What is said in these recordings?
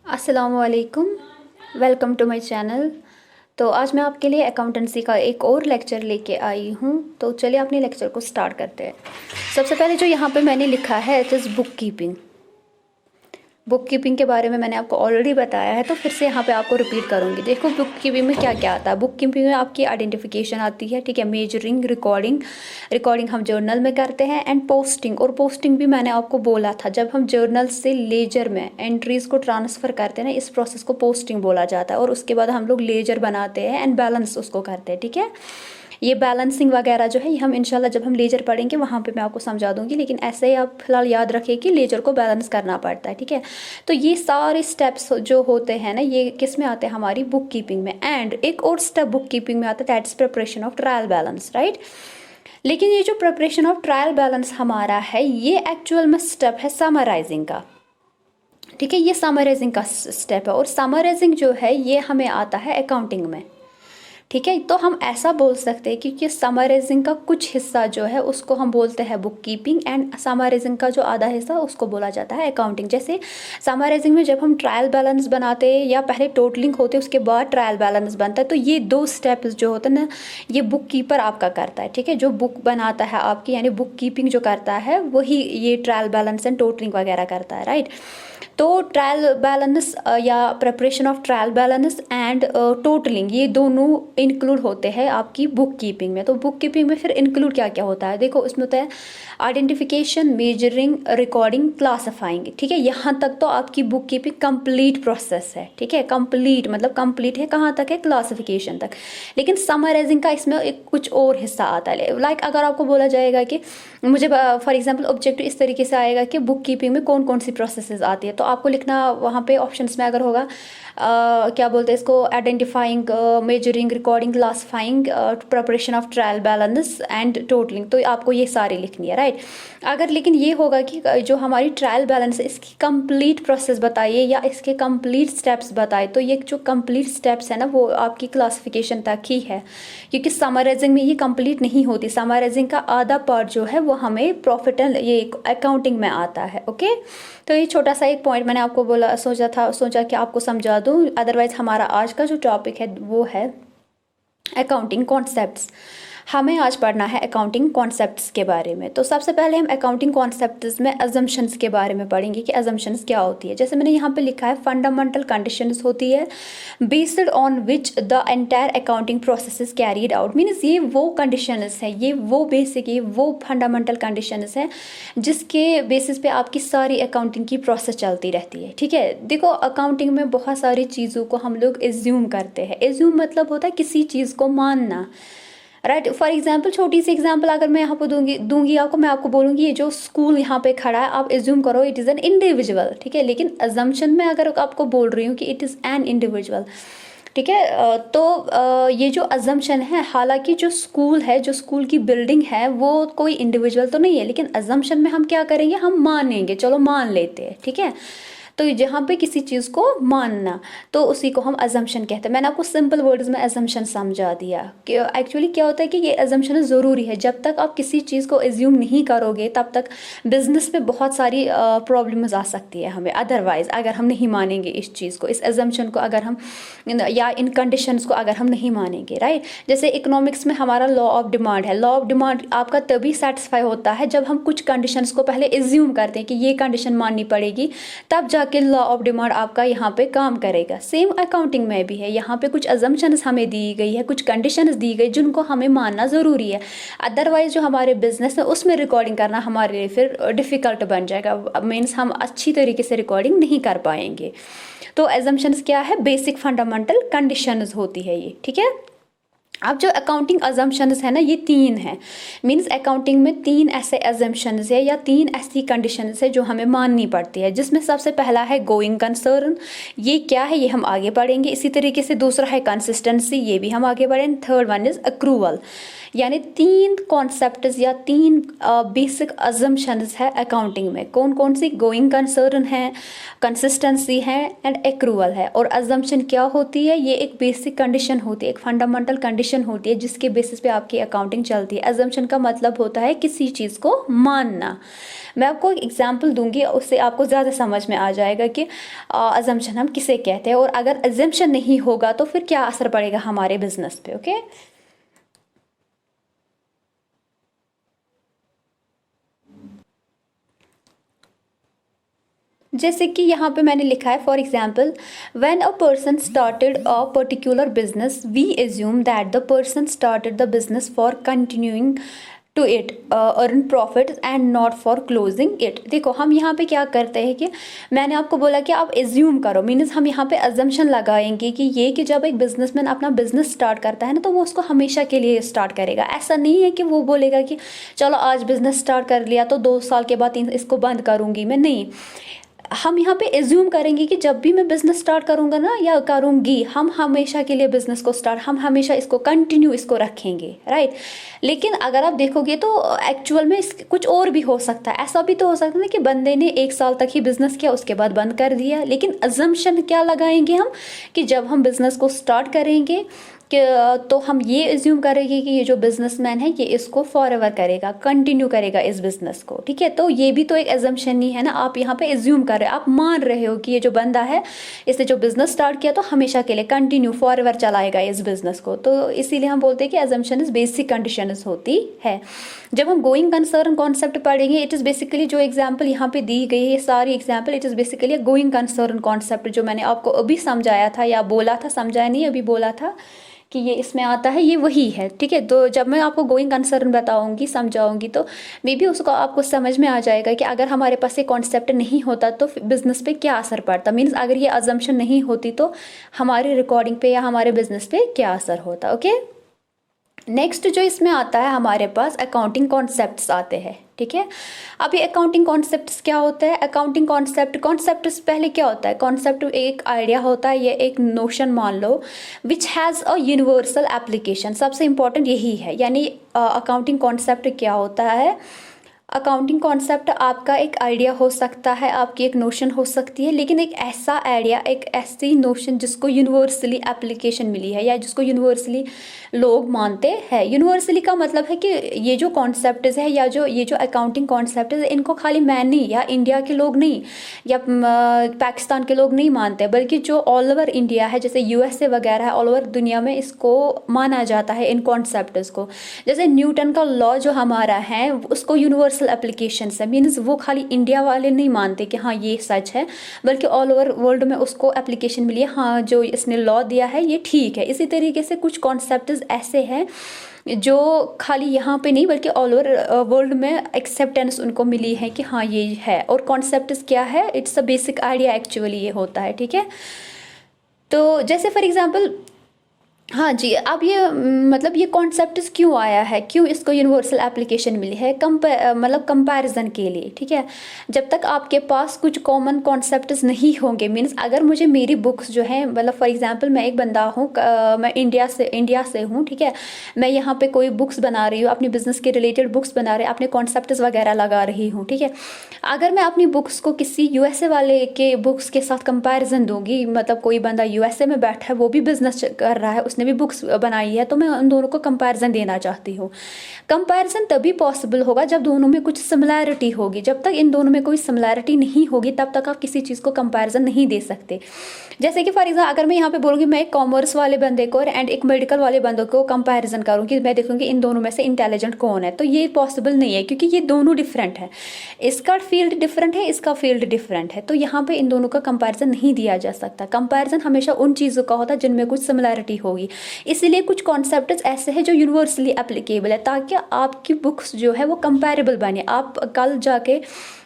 अस्सलामुअलैकुम, welcome to my channel. तो आज मैं आपके लिए अकाउंटेंसी का एक और लेक्चर लेके आई हूँ। तो चलिए अपने लेक्चर को स्टार्ट करते हैं। सबसे पहले जो यहाँ पे मैंने लिखा है it is book keeping. Book keeping के बारे में मैंने आपको ऑलरेडी बताया है, तो फिर से यहाँ पे आपको रिपीट करूँगी। देखो बुक कीपिंग में क्या क्या आता है। बुक कीपिंग में आपकी आइडेंटिफिकेशन आती है, ठीक है, मेजरिंग, रिकॉर्डिंग हम जर्नल में करते हैं, एंड पोस्टिंग। और पोस्टिंग भी मैंने आपको बोला था, जब हम जर्नल से लेजर में एंट्रीज़ को ट्रांसफ़र करते हैं ना, इस प्रोसेस को पोस्टिंग बोला जाता है। और उसके बाद हम लोग लेजर बनाते हैं एंड बैलेंस उसको करते हैं, ठीक है। ये बैलेंसिंग वगैरह जो है ये हम इंशाल्लाह जब हम लेजर पढ़ेंगे वहाँ पे मैं आपको समझा दूंगी, लेकिन ऐसे ही आप फिलहाल याद रखिए कि लेजर को बैलेंस करना पड़ता है, ठीक है। तो ये सारे स्टेप्स जो होते हैं ना, ये किस में आते हैं, हमारी बुक कीपिंग में। एंड एक और स्टेप बुक कीपिंग में आता है, that's preparation of trial balance, right. लेकिन ये जो प्रिपरेशन ऑफ ट्रायल बैलेंस हमारा है, ये एक्चुअल में स्टेप है समराइजिंग का, ठीक है। ये समराइजिंग का स्टेप है, और समराइजिंग जो है ये हमें आता है अकाउंटिंग में, ठीक है। तो हम ऐसा बोल सकते हैं क्योंकि समराइजिंग का कुछ हिस्सा जो है उसको हम बोलते हैं बुक कीपिंग, एंड समराइजिंग का जो आधा हिस्सा उसको बोला जाता है अकाउंटिंग। जैसे समराइजिंग में जब हम ट्रायल बैलेंस बनाते हैं या पहले टोटलिंग होते हैं उसके बाद ट्रायल बैलेंस बनता है, तो ये दो स्टेप्स जो होते हैं ना, ये बुक कीपर आपका करता है, ठीक है। जो बुक बनाता है आपकी, यानी बुक कीपिंग जो करता है वही ये ट्रायल बैलेंस एंड टोटलिंग वगैरह करता है, राइट। तो ट्रायल बैलेंस या preparation of trial balance and totalling, ये दोनों इंक्लूड होते हैं आपकी बुक कीपिंग में। तो बुक कीपिंग में फिर इंक्लूड क्या क्या होता है, देखो उसमें होता है आइडेंटिफिकेशन, मेजरिंग, रिकॉर्डिंग, क्लासिफाइंग, ठीक है। यहाँ तक तो आपकी बुक कीपिंग कंप्लीट प्रोसेस है, ठीक है। कंप्लीट मतलब कंप्लीट है, कहाँ तक है, क्लासिफिकेशन तक। लेकिन समराइजिंग का इसमें एक कुछ और हिस्सा आता है। लाइक अगर आपको बोला जाएगा कि मुझे फॉर एग्जाम्पल ऑब्जेक्टिव इस तरीके से आएगा कि बुक कीपिंग में कौन कौन सी प्रोसेसेस आती है, तो आपको लिखना वहाँ पे ऑप्शंस में अगर होगा क्या बोलते हैं इसको, identifying, measuring, recording, classifying, preparation of trial balance and totalling, तो आपको ये सारी लिखनी है, राइट। अगर लेकिन ये होगा कि जो हमारी ट्रायल बैलेंस है इसकी कंप्लीट प्रोसेस बताइए या इसके कंप्लीट स्टेप्स बताइए, तो ये जो कंप्लीट स्टेप्स है ना वो आपकी क्लासिफिकेशन तक ही है, क्योंकि समराइजिंग में ये कंप्लीट नहीं होती। समराइजिंग का आधा पार्ट जो है वो हमें प्रॉफिट एंड ये अकाउंटिंग में आता है, ओके। तो ये छोटा सा एक पॉइंट मैंने आपको बोला, सोचा कि आपको समझा दूं। अदरवाइज हमारा आज का जो टॉपिक है वो है अकाउंटिंग कॉन्सेप्ट्स। हमें आज पढ़ना है अकाउंटिंग कॉन्सेप्ट्स के बारे में। तो सबसे पहले हम अकाउंटिंग कॉन्सेप्ट्स में अजम्पशंस के बारे में पढ़ेंगे कि अजम्पशंस क्या होती है। जैसे मैंने यहाँ पे लिखा है, फंडामेंटल कंडीशंस होती है based on which the entire accounting process is carried out. Means ये वो कंडीशंस है, ये वो बेसिक, ये वो फंडामेंटल कंडीशंस है जिसके बेसिस पे आपकी सारी अकाउंटिंग की प्रोसेस चलती रहती है, ठीक है। देखो अकाउंटिंग में बहुत सारी चीज़ों को हम लोग एज्यूम करते हैं। एज्यूम मतलब होता है किसी चीज़ को मानना, राइट। फॉर एग्जाम्पल छोटी सी एग्जाम्पल अगर मैं यहाँ पे दूंगी आपको, मैं आपको बोलूँगी ये जो स्कूल यहाँ पे खड़ा है, आप एज्यूम करो इट इज़ एन इंडिविजुअल, ठीक है। लेकिन अजम्पशन में अगर आपको बोल रही हूँ कि इट इज़ एन इंडिविजुअल, ठीक है, तो ये जो अजम्पशन है, हालांकि जो स्कूल है, जो स्कूल की बिल्डिंग है वो कोई इंडिविजुअल तो नहीं है, लेकिन अजम्पशन में हम क्या करेंगे, हम मानेंगे, चलो मान लेते हैं, ठीक है। तो जहाँ पे किसी चीज़ को मानना, तो उसी को हम अजम्पशन कहते हैं। मैंने आपको सिंपल वर्ड्स में अजम्पशन समझा दिया कि एक्चुअली क्या होता है कि ये अजम्पशन ज़रूरी है। जब तक आप किसी चीज़ को एज्यूम नहीं करोगे तब तक बिजनेस में बहुत सारी प्रॉब्लम्स आ सकती है हमें। अदरवाइज अगर हम नहीं मानेंगे इस चीज़ को, इस अजम्पशन को अगर हम, या इन कंडीशंस को अगर हम नहीं मानेंगे, राइट। जैसे इकोनॉमिक्स में हमारा लॉ ऑफ डिमांड है। लॉ ऑफ डिमांड आपका तभी सेटिस्फाई होता है जब हम कुछ कंडीशंस को पहले एज्यूम करते हैं कि ये कंडीशन माननी पड़ेगी, तब कि लॉ ऑफ डिमांड आपका यहाँ पे काम करेगा। सेम अकाउंटिंग में भी है, यहाँ पे कुछ अजम्पशंस हमें दी गई है, कुछ कंडीशंस दी गई जिनको हमें मानना ज़रूरी है। अदरवाइज जो हमारे बिजनेस है उसमें रिकॉर्डिंग करना हमारे लिए फिर डिफ़िकल्ट बन जाएगा। मीन्स हम अच्छी तरीके से रिकॉर्डिंग नहीं कर पाएंगे। तो अजम्पशंस क्या है, बेसिक फंडामेंटल कंडीशंस होती है ये, ठीक है। अब जो अकाउंटिंग अजम्पशंस है ना, ये तीन है। मीन्स अकाउंटिंग में तीन ऐसे अजम्पशंस है या तीन ऐसी कंडीशंस है जो हमें माननी पड़ती है, जिसमें सबसे पहला है गोइंग कंसर्न। ये क्या है ये हम आगे पढ़ेंगे। इसी तरीके से दूसरा है कंसिस्टेंसी, ये भी हम आगे बढ़ेंगे। Third one is accrual. यानी 3 कॉन्सेप्ट्स या 3 बेसिक अजम्पशंस है अकाउंटिंग में। कौन कौन सी? गोइंग कंसर्न है, कंसिस्टेंसी है एंड एक्रूवल है। और अजम्पशन क्या होती है? ये एक बेसिक कंडीशन होती है, एक फंडामेंटल कंडीशन होती है जिसके बेसिस पे आपकी अकाउंटिंग चलती है। अजम्पशन का मतलब होता है किसी चीज़ को मानना। मैं आपको एक एग्जांपल दूंगी, उससे आपको ज़्यादा समझ में आ जाएगा कि अजम्पशन हम किसे कहते हैं और अगर अजम्पशन नहीं होगा तो फिर क्या असर पड़ेगा हमारे बिजनेस पे। ओके, जैसे कि यहाँ पे मैंने लिखा है, for example, when a person started a particular business we assume that the person started the business for continuing to it earn profit and not for closing it. देखो हम यहाँ पे क्या करते हैं कि मैंने आपको बोला कि आप एज्यूम करो, मीन्स हम यहाँ पे अजम्पशन लगाएंगे कि ये कि जब एक बिजनेसमैन अपना बिजनेस स्टार्ट करता है ना तो वो उसको हमेशा के लिए स्टार्ट करेगा। ऐसा नहीं है कि वो बोलेगा कि चलो आज बिजनेस स्टार्ट कर लिया तो 2 साल के बाद इसको बंद करूँगी मैं, नहीं। हम यहाँ पे एज्यूम करेंगे कि जब भी मैं बिजनेस स्टार्ट करूँगा ना या करूँगी, हम हमेशा के लिए बिजनेस को स्टार्ट, हम हमेशा इसको कंटिन्यू इसको रखेंगे, राइट। लेकिन अगर आप देखोगे तो एक्चुअल में कुछ और भी हो सकता है। ऐसा भी तो हो सकता है ना कि बंदे ने 1 साल तक ही बिजनेस किया उसके बाद बंद कर दिया। लेकिन अजम्पशन क्या लगाएंगे हम कि जब हम बिजनेस को स्टार्ट करेंगे कि तो हम ये एज्यूम करेंगे कि ये जो बिजनेसमैन है ये इसको फॉर एवर करेगा, कंटिन्यू करेगा इस बिजनेस को, ठीक है। तो ये भी तो एक एजम्पशन ही है ना, आप यहाँ पे एज्यूम कर रहे हो, आप मान रहे हो कि ये जो बंदा है इसने जो बिजनेस स्टार्ट किया तो हमेशा के लिए कंटिन्यू फॉर एवर चलाएगा इस बिजनेस को। तो इसीलिए हम बोलते हैं कि एजम्पशन इज बेसिक कंडीशन होती है। जब हम गोइंग कंसर्न कॉन्सेप्ट पढ़ेंगे, इट इज़ बेसिकली जो एग्जाम्पल यहाँ पे दी गई है सारी example, it is basically going concern concept जो मैंने आपको अभी समझाया था या बोला था, समझाया नहीं अभी बोला था कि ये इसमें आता है, ये वही है, ठीक है। तो जब मैं आपको गोइंग कंसर्न बताऊंगी समझाऊंगी तो मे बी उसको आपको समझ में आ जाएगा कि अगर हमारे पास ये कॉन्सेप्ट नहीं होता तो बिजनेस पे क्या असर पड़ता, मीन्स अगर ये अजम्पशन नहीं होती तो हमारी रिकॉर्डिंग पे या हमारे बिजनेस पे क्या असर होता। ओके, नेक्स्ट जो इसमें आता है हमारे पास अकाउंटिंग कॉन्सेप्ट्स आते हैं, ठीक है। अब ये अकाउंटिंग कॉन्सेप्ट्स क्या होता है? अकाउंटिंग कॉन्सेप्ट्स पहले क्या होता है? कॉन्सेप्ट एक आइडिया होता है, ये एक नोशन मान लो which has a universal application. सबसे इंपॉर्टेंट यही है, यानी अकाउंटिंग कॉन्सेप्ट क्या होता है? अकाउंटिंग कॉन्सेप्ट आपका एक आइडिया हो सकता है, आपकी एक नोशन हो सकती है, लेकिन एक ऐसा आइडिया, एक ऐसी नोशन जिसको यूनिवर्सली एप्लीकेशन मिली है या जिसको यूनिवर्सली लोग मानते हैं। यूनिवर्सली का मतलब है कि ये जो कॉन्सेप्ट है या ये जो अकाउंटिंग कॉन्सेप्ट है इनको खाली मैं नहीं या इंडिया के लोग नहीं या पाकिस्तान के लोग नहीं मानते, बल्कि जो ऑल ओवर इंडिया है, जैसे यूएसए वगैरह है, ऑल ओवर दुनिया में इसको माना जाता है इन कॉन्सेप्ट्स को। जैसे न्यूटन का लॉ जो हमारा है उसको यूनिवर्सल एप्लीकेशन है, मीन्स वो खाली इंडिया वाले नहीं मानते कि हाँ ये सच है, बल्कि ऑल ओवर वर्ल्ड में उसको एप्लीकेशन मिली है, हाँ जो इसने लॉ दिया है ये ठीक है। इसी तरीके से कुछ कॉन्सेप्ट ऐसे हैं जो खाली यहाँ पे नहीं बल्कि ऑल ओवर वर्ल्ड में एक्सेप्टेंस उनको मिली है कि हाँ ये है। और कॉन्सेप्ट क्या है? It's a basic idea actually ये होता है, ठीक है। तो जैसे फॉर एग्जांपल, हाँ जी, अब ये मतलब ये कॉन्सेप्ट क्यों आया है, क्यों इसको यूनिवर्सल एप्लीकेशन मिली है? मतलब कंपैरिजन के लिए, ठीक है। जब तक आपके पास कुछ कॉमन कॉन्सेप्ट्स नहीं होंगे, मीन्स अगर मुझे मेरी बुक्स जो है, मतलब फॉर एग्जांपल मैं एक बंदा हूँ, मैं इंडिया से हूँ, ठीक है। मैं यहाँ पे कोई बुक्स बना रही हूँ, अपनी बिजनेस के रिलेटेड बुक्स बना रही, अपने कॉन्सेप्ट्स वगैरह लगा रही हूँ, ठीक है। अगर मैं अपनी बुक्स को किसी यूएसए वाले के बुक्स के साथ कंपैरिजन दूंगी, मतलब कोई बंदा यूएसए में बैठा है, वो भी बिजनेस कर रहा है, उसने भी बुक्स बनाई है, तो मैं उन दोनों को कंपैरिजन देना चाहती हूँ। कंपैरिजन तभी पॉसिबल होगा जब दोनों में कुछ सिमिलैरिटी होगी। जब तक इन दोनों में कोई सिमिलैरिटी नहीं होगी तब तक आप किसी चीज़ को कंपैरिजन नहीं दे सकते। जैसे कि फॉर एग्जाम्पल अगर मैं यहाँ पे बोलूँगी मैं एक कॉमर्स वाले बंदे को एंड एक मेडिकल वाले बंदे को कंपैरिजन करूँगी, मैं देखूँगी इन दोनों में से इंटेलिजेंट कौन है, तो ये पॉसिबल नहीं है क्योंकि ये दोनों डिफरेंट है। इसका फील्ड डिफरेंट है, इसका फील्ड डिफरेंट है, तो यहाँ पे इन दोनों का कंपैरिजन नहीं दिया जा सकता। कंपैरिजन हमेशा उन चीज़ों का होता है जिनमें कुछ सिमिलैरिटी होगी। इसीलिए कुछ कॉन्सेप्ट्स ऐसे हैं जो यूनिवर्सली एप्लीकेबल है, ताकि आपकी बुक्स जो है वो कंपैरेबल बने। आप कल जाके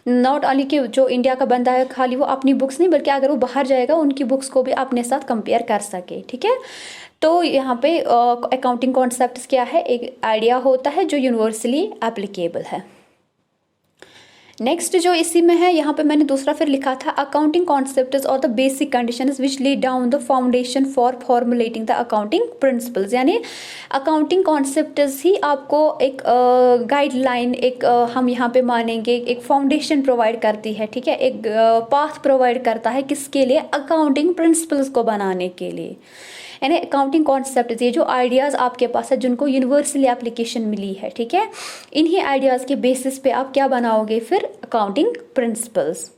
नॉट ओनली कि जो इंडिया का बंदा है खाली वो अपनी बुक्स नहीं, बल्कि अगर वो बाहर जाएगा उनकी बुक्स को भी अपने साथ कंपेयर कर सके, ठीक है। तो यहाँ पे अकाउंटिंग कॉन्सेप्ट्स क्या है? एक आइडिया होता है जो यूनिवर्सली एप्लीकेबल है। नेक्स्ट जो इसी में है, यहाँ पे मैंने दूसरा फिर लिखा था अकाउंटिंग कॉन्सेप्ट्स और the basic conditions which lay down the foundation for formulating the accounting principles. यानी अकाउंटिंग कॉन्सेप्ट्स ही आपको एक गाइडलाइन, एक हम यहाँ पे मानेंगे एक फाउंडेशन प्रोवाइड करती है, ठीक है, एक पाथ प्रोवाइड करता है किसके लिए, अकाउंटिंग प्रिंसिपल्स को बनाने के लिए। यानी अकाउंटिंग कॉन्सेप्ट, ये जो आइडियाज़ आपके पास है जिनको यूनिवर्सली एप्लीकेशन मिली है, ठीक है, इन्हीं आइडियाज़ के बेसिस पे आप क्या बनाओगे फिर, अकाउंटिंग प्रिंसिपल्स।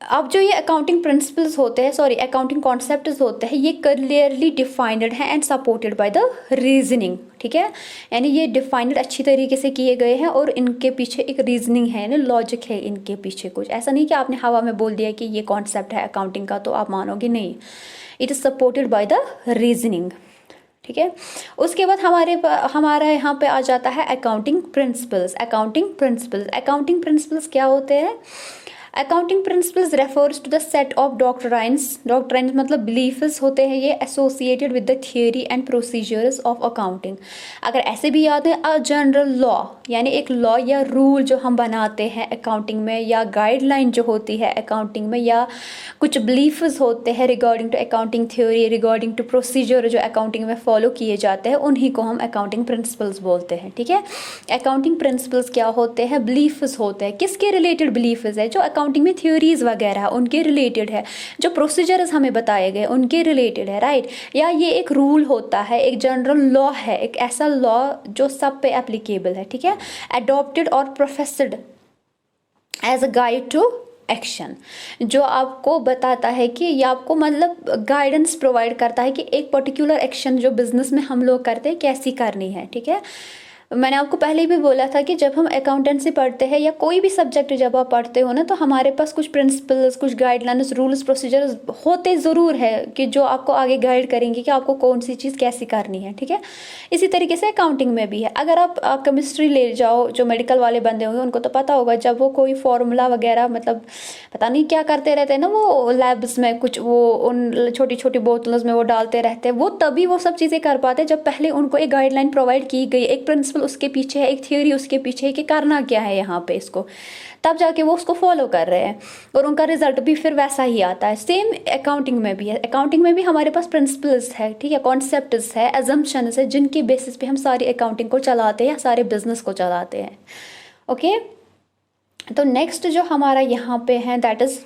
अब जो ये अकाउंटिंग प्रिंसिपल्स होते हैं, सॉरी अकाउंटिंग कॉन्सेप्ट्स होते हैं, ये क्लियरली डिफाइंड हैं and supported by the reasoning, ठीक है, यानी ये डिफाइंड अच्छी तरीके से किए गए हैं और इनके पीछे एक रीजनिंग है, यानी लॉजिक है इनके पीछे। कुछ ऐसा नहीं कि आपने हवा में बोल दिया कि ये कॉन्सेप्ट है अकाउंटिंग का तो आप मानोगे, नहीं, it is supported by the reasoning, ठीक है। उसके बाद हमारा यहाँ पे आ जाता है अकाउंटिंग प्रिंसिपल्स। अकाउंटिंग प्रिंसिपल्स क्या होते हैं, accounting principles refers to the set of doctrines मतलब बिलीफ्स होते हैं ये associated with the theory and procedures of accounting. अगर ऐसे भी याद है, अ जनरल लॉ, यानी एक लॉ या रूल जो हम बनाते हैं अकाउंटिंग में, या गाइडलाइन जो होती है अकाउंटिंग में, या कुछ बिलीफ्स होते हैं regarding to accounting theory, regarding to procedure जो अकाउंटिंग में फॉलो किए जाते हैं, उन्हीं को हम अकाउंटिंग प्रिंसिपल्स बोलते हैं, ठीक है। अकाउंटिंग प्रिंसिपल्स क्या होते हैं, बिलीफ्स होते हैं, किसके रिलेटेड बिलीफ्स है, जो अकाउंटिंग में थ्योरीज वगैरह उनके रिलेटेड है, जो प्रोसीजर्स हमें बताए गए उनके रिलेटेड है, राइट। या ये एक रूल होता है, एक जनरल लॉ है, एक ऐसा लॉ जो सब पे एप्लीकेबल है, ठीक है, अडॉप्टेड और professed as a guide to action, जो आपको बताता है कि ये आपको मतलब गाइडेंस प्रोवाइड करता है कि एक पर्टिकुलर एक्शन जो बिजनेस में हम लोग करते हैं कैसी करनी है, ठीक है। मैंने आपको पहले भी बोला था कि जब हम अकाउंटेंसी पढ़ते हैं या कोई भी सब्जेक्ट जब आप पढ़ते हो ना, तो हमारे पास कुछ प्रिंसिपल्स, कुछ गाइडलाइंस, रूल्स, प्रोसीजर्स होते ज़रूर है कि जो आपको आगे गाइड करेंगे कि आपको कौन सी चीज़ कैसी करनी है, ठीक है। इसी तरीके से अकाउंटिंग में भी है। अगर आप केमिस्ट्री ले जाओ, जो मेडिकल वाले बंदे होंगे उनको तो पता होगा, जब वो कोई फॉर्मूला वगैरह मतलब पता नहीं क्या करते रहते हैं ना, वो लैब्स में कुछ वो उन छोटी छोटी बोतलों में वो डालते रहते हैं, वो तभी वो सब चीज़ें कर पाते हैं जब पहले उनको एक गाइडलाइन प्रोवाइड की गई, एक प्रिंसिपल उसके पीछे है, एक थ्योरी उसके पीछे है कि करना क्या है यहाँ पे इसको, तब जाके वो उसको फॉलो कर रहे हैं और उनका रिजल्ट भी फिर वैसा ही आता है। सेम अकाउंटिंग में भी है। अकाउंटिंग में भी हमारे पास प्रिंसिपल्स है, ठीक है, कॉन्सेप्ट्स है, अजम्पशंस है, जिनके बेसिस पे हम सारी अकाउंटिंग को चलाते हैं या सारे बिजनेस को चलाते हैं। ओके, तो नेक्स्ट जो हमारा यहाँ पे है दैट इज,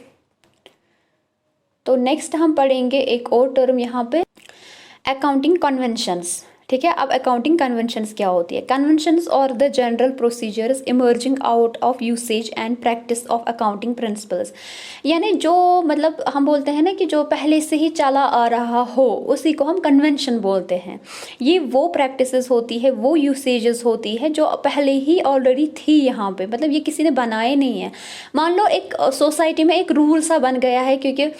तो नेक्स्ट हम पढ़ेंगे एक और टर्म यहाँ पे, अकाउंटिंग कन्वेंशंस, ठीक है। अब अकाउंटिंग कन्वेंशंस क्या होती है, कन्वेंशंस और the general procedures emerging out of usage and practice of accounting principles, यानी जो मतलब हम बोलते हैं ना कि जो पहले से ही चला आ रहा हो उसी को हम कन्वेंशन बोलते हैं। ये वो प्रैक्टिसेस होती है, वो यूसेजेस होती है जो पहले ही ऑलरेडी थी यहाँ पे, मतलब ये किसी ने बनाए नहीं है। मान लो एक सोसाइटी में एक रूल सा बन गया है, क्योंकि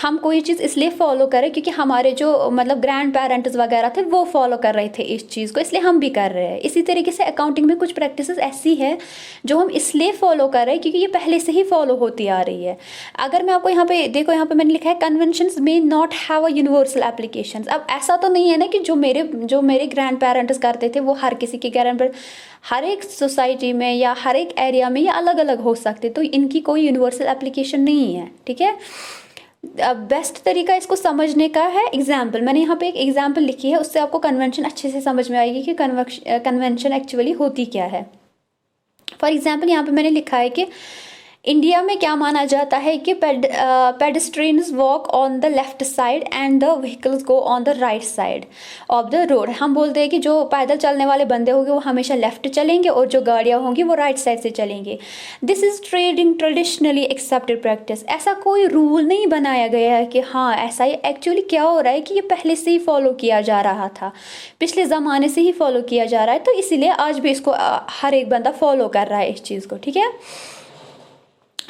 हम कोई चीज़ इसलिए फॉलो करें क्योंकि हमारे जो मतलब ग्रैंड पेरेंट्स वगैरह थे वो फॉलो कर रहे थे इस चीज़ को, इसलिए हम भी कर रहे हैं। इसी तरीके से अकाउंटिंग में कुछ प्रैक्टिसेस ऐसी है जो हम इसलिए फॉलो कर रहे हैं क्योंकि ये पहले से ही फॉलो होती आ रही है। अगर मैं आपको यहाँ पे देखो, यहाँ पे मैंने लिखा है conventions may not have a universal applications. अब ऐसा तो नहीं है ना कि जो मेरे ग्रैंड पेरेंट्स करते थे वो हर किसी के ग्रैंड पेरेंट्स, हर एक सोसाइटी में या हर एक एरिया में ये अलग अलग हो सकते, तो इनकी कोई यूनिवर्सल एप्लीकेशन नहीं है, ठीक है। बेस्ट तरीका इसको समझने का है एग्जाम्पल, मैंने यहाँ पे एक एग्जाम्पल लिखी है, उससे आपको कन्वेंशन अच्छे से समझ में आएगी कि कन्वेंशन एक्चुअली होती क्या है। फॉर एग्जाम्पल यहाँ पे मैंने लिखा है कि इंडिया में क्या माना जाता है कि pedestrians walk on the left side and the vehicles go on the right side of the road. हम बोलते हैं कि जो पैदल चलने वाले बंदे होंगे वो हमेशा लेफ्ट चलेंगे और जो गाड़ियाँ होंगी वो राइट साइड से चलेंगे। This is traditionally accepted practice. ऐसा कोई रूल नहीं बनाया गया है कि हाँ ऐसा ही, एक्चुअली क्या हो रहा है कि ये पहले से ही फॉलो किया जा रहा था, पिछले ज़माने से ही फॉलो किया जा रहा है, तो इसीलिए आज भी इसको हर एक बंदा फॉलो कर रहा है इस चीज़ को, ठीक है।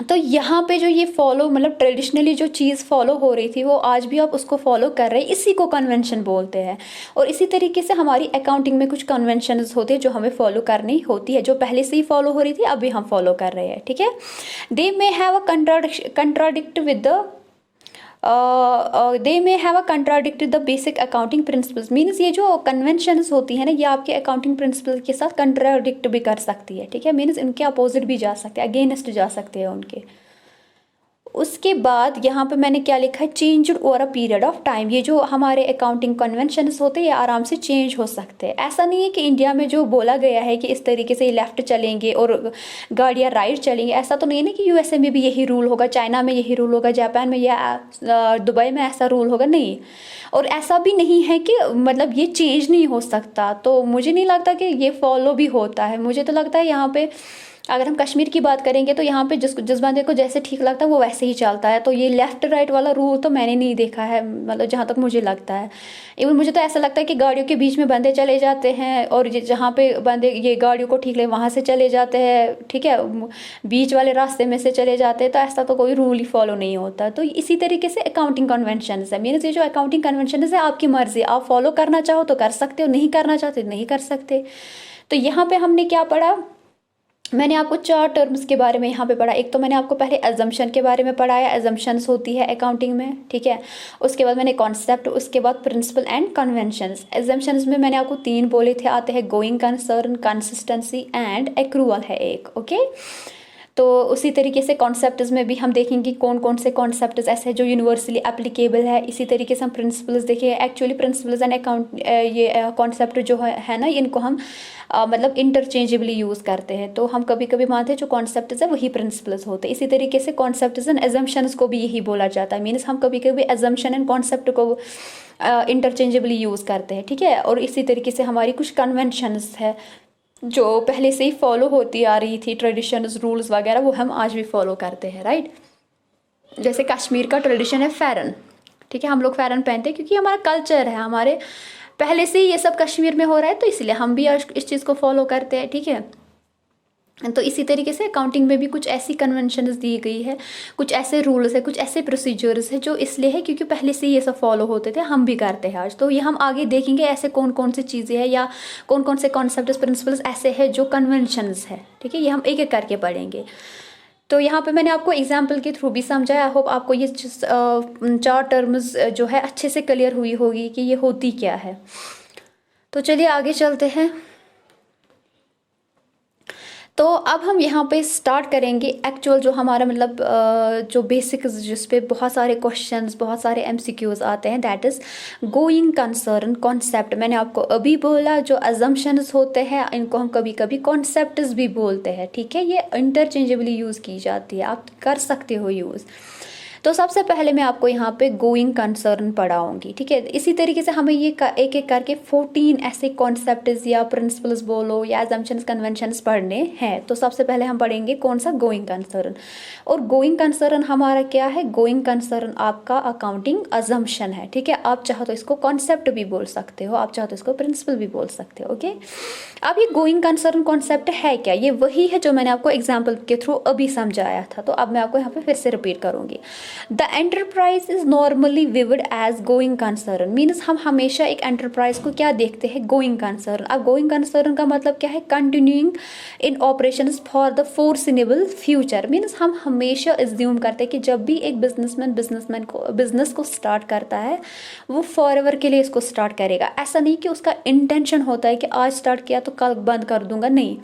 तो यहाँ पे जो ये फॉलो मतलब ट्रेडिशनली जो चीज़ फॉलो हो रही थी वो आज भी आप उसको फॉलो कर रहे हैं, इसी को कन्वेंशन बोलते हैं। और इसी तरीके से हमारी अकाउंटिंग में कुछ कन्वेंशंस होते हैं जो हमें फॉलो करनी होती है, जो पहले से ही फॉलो हो रही थी अभी हम फॉलो कर रहे हैं, ठीक है। They may have a contradict with the they may have a contradicted the basic accounting principles. Means ये जो कन्वेंशंस होती है ना, ये आपके अकाउंटिंग प्रिंसिपल के साथ कंट्राडिक्ट भी कर सकती है, ठीक है। मीन्स इनके अपोजिट भी जा सकते हैं, अगेंस्ट जा सकते हैं उनके। उसके बाद यहाँ पे मैंने क्या लिखा है, change over a period of time. ये जो हमारे अकाउंटिंग कन्वेंशंस होते हैं ये आराम से चेंज हो सकते हैं। ऐसा नहीं है कि इंडिया में जो बोला गया है कि इस तरीके से लेफ्ट चलेंगे और गाड़ियाँ राइट चलेंगी, ऐसा तो नहीं है ना कि यूएसए में भी यही रूल होगा, चाइना में यही रूल होगा, जापान में या दुबई में ऐसा रूल होगा, नहीं। और ऐसा भी नहीं है कि मतलब ये चेंज नहीं हो सकता। तो मुझे नहीं लगता कि ये फॉलो भी होता है। मुझे तो लगता है यहाँ पे अगर हम कश्मीर की बात करेंगे तो यहाँ पे जिस बंदे को जैसे ठीक लगता है वो वैसे ही चलता है। तो ये लेफ्ट राइट वाला रूल तो मैंने नहीं देखा है, मतलब जहाँ तक मुझे लगता है। इवन मुझे तो ऐसा लगता है कि गाड़ियों के बीच में बंदे चले जाते हैं और जहाँ पे बंदे ये गाड़ियों को ठीक ले वहाँ से चले जाते हैं, ठीक है, बीच वाले रास्ते में से चले जाते हैं। तो ऐसा तो कोई रूल ही फॉलो नहीं होता। तो इसी तरीके से अकाउंटिंग कन्वेंशन है। मीन्स ये जो अकाउंटिंग कन्वेंशन है आपकी मर्जी, आप फॉलो करना चाहो तो कर सकते हो, नहीं करना चाहते नहीं कर सकते। तो यहाँ पे हमने क्या पढ़ा, मैंने आपको 4 टर्म्स के बारे में यहाँ पे पढ़ा। एक तो मैंने आपको पहले एजम्पशन के बारे में पढ़ाया, एजम्पशंस होती है अकाउंटिंग में, ठीक है। उसके बाद मैंने कॉन्सेप्ट, उसके बाद प्रिंसिपल एंड कन्वेंशंस। एजम्पशंस में मैंने आपको 3 बोले थे, आते हैं going concern, consistency and accrual है एक, ओके। तो उसी तरीके से कॉन्सेप्ट्स में भी हम देखेंगे कौन कौन से कॉन्सेप्ट्स ऐसे हैं जो यूनिवर्सली एप्लीकेबल है। इसी तरीके से हम प्रिंसिपल्स देखें। एक्चुअली प्रिंसिपल्स एंड अकाउंट ये कॉन्सेप्ट जो है ना, इनको हम मतलब इंटरचेंजेबली यूज़ करते हैं। तो हम कभी कभी मानते हैं जो कॉन्सेप्ट्स है वही प्रिंसिपल्स होते हैं। इसी तरीके से कॉन्सेप्ट्स एंड एजम्पशंस को भी यही बोला जाता है। मीन्स हम कभी कभी एजम्पशन एंड कॉन्सेप्ट को इंटरचेंजेबली यूज़ करते हैं, ठीक है। और इसी तरीके से हमारी कुछ कन्वेंशंस है जो पहले से ही फॉलो होती आ रही थी, ट्रेडिशंस रूल्स वगैरह, वो हम आज भी फॉलो करते हैं, राइट। जैसे कश्मीर का ट्रेडिशन है फ़ैरन, ठीक है, हम लोग फ़ैरन पहनते हैं क्योंकि हमारा कल्चर है, हमारे पहले से ही ये सब कश्मीर में हो रहा है, तो इसलिए हम भी इस चीज़ को फॉलो करते हैं, ठीक है। तो इसी तरीके से अकाउंटिंग में भी कुछ ऐसी कन्वेंशंस दी गई है, कुछ ऐसे रूल्स है, कुछ ऐसे प्रोसीजर्स है जो इसलिए है क्योंकि पहले से ये सब फॉलो होते थे, हम भी करते हैं आज। तो ये हम आगे देखेंगे ऐसे कौन कौन सी चीज़ें हैं या कौन कौन से कॉन्सेप्ट्स प्रिंसिपल्स ऐसे हैं जो कन्वेंशंस है, ठीक है। ये हम एक एक करके पढ़ेंगे। तो यहाँ पे मैंने आपको एग्जाम्पल के थ्रू भी समझाया। आई होप आपको ये 4 टर्म्स जो है अच्छे से क्लियर हुई होगी कि ये होती क्या है। तो चलिए आगे चलते हैं। तो अब हम यहाँ पे स्टार्ट करेंगे एक्चुअल जो हमारा मतलब जो बेसिक जिस पे बहुत सारे क्वेश्चंस, बहुत सारे एमसीक्यूज आते हैं, that is going concern concept. मैंने आपको अभी बोला जो अजम्पशंस होते हैं इनको हम कभी कभी कॉन्सेप्ट्स भी बोलते हैं, ठीक है। ये इंटरचेंजेबली यूज़ की जाती है, आप कर सकते हो यूज़। तो सबसे पहले मैं आपको यहाँ पे गोइंग कंसर्न पढ़ाऊंगी, ठीक है। इसी तरीके से हमें ये एक एक करके 14 ऐसे कॉन्सेप्ट्स या प्रिंसिपल्स बोलो या एजम्पशंस कन्वेंशंस पढ़ने हैं। तो सबसे पहले हम पढ़ेंगे कौन सा, गोइंग कंसर्न। और गोइंग कंसर्न हमारा क्या है, गोइंग कंसर्न आपका अकाउंटिंग अजम्पशन है, ठीक है। आप चाहो तो इसको कॉन्सेप्ट भी बोल सकते हो, आप चाहो तो इसको प्रिंसिपल भी बोल सकते हो, ओके। अब ये गोइंग कंसर्न कॉन्सेप्ट है क्या, ये वही है जो मैंने आपको एग्जाम्पल के थ्रू अभी समझाया था। तो अब मैं आपको यहाँ पे फिर से रिपीट करूंगी। The enterprise is normally viewed as going concern. Means हम हमेशा एक एंटरप्राइज को क्या देखते हैं, गोइंग कंसर्न। अब गोइंग कंसर्न का मतलब क्या है, continuing in operations for the foreseeable future. Means हम हमेशा एज्यूम करते हैं कि जब भी एक बिजनेस को स्टार्ट करता है वो फॉर एवर के लिए इसको स्टार्ट करेगा। ऐसा नहीं कि उसका इंटेंशन होता है कि आज स्टार्ट किया तो कल बंद कर दूंगा, नहीं।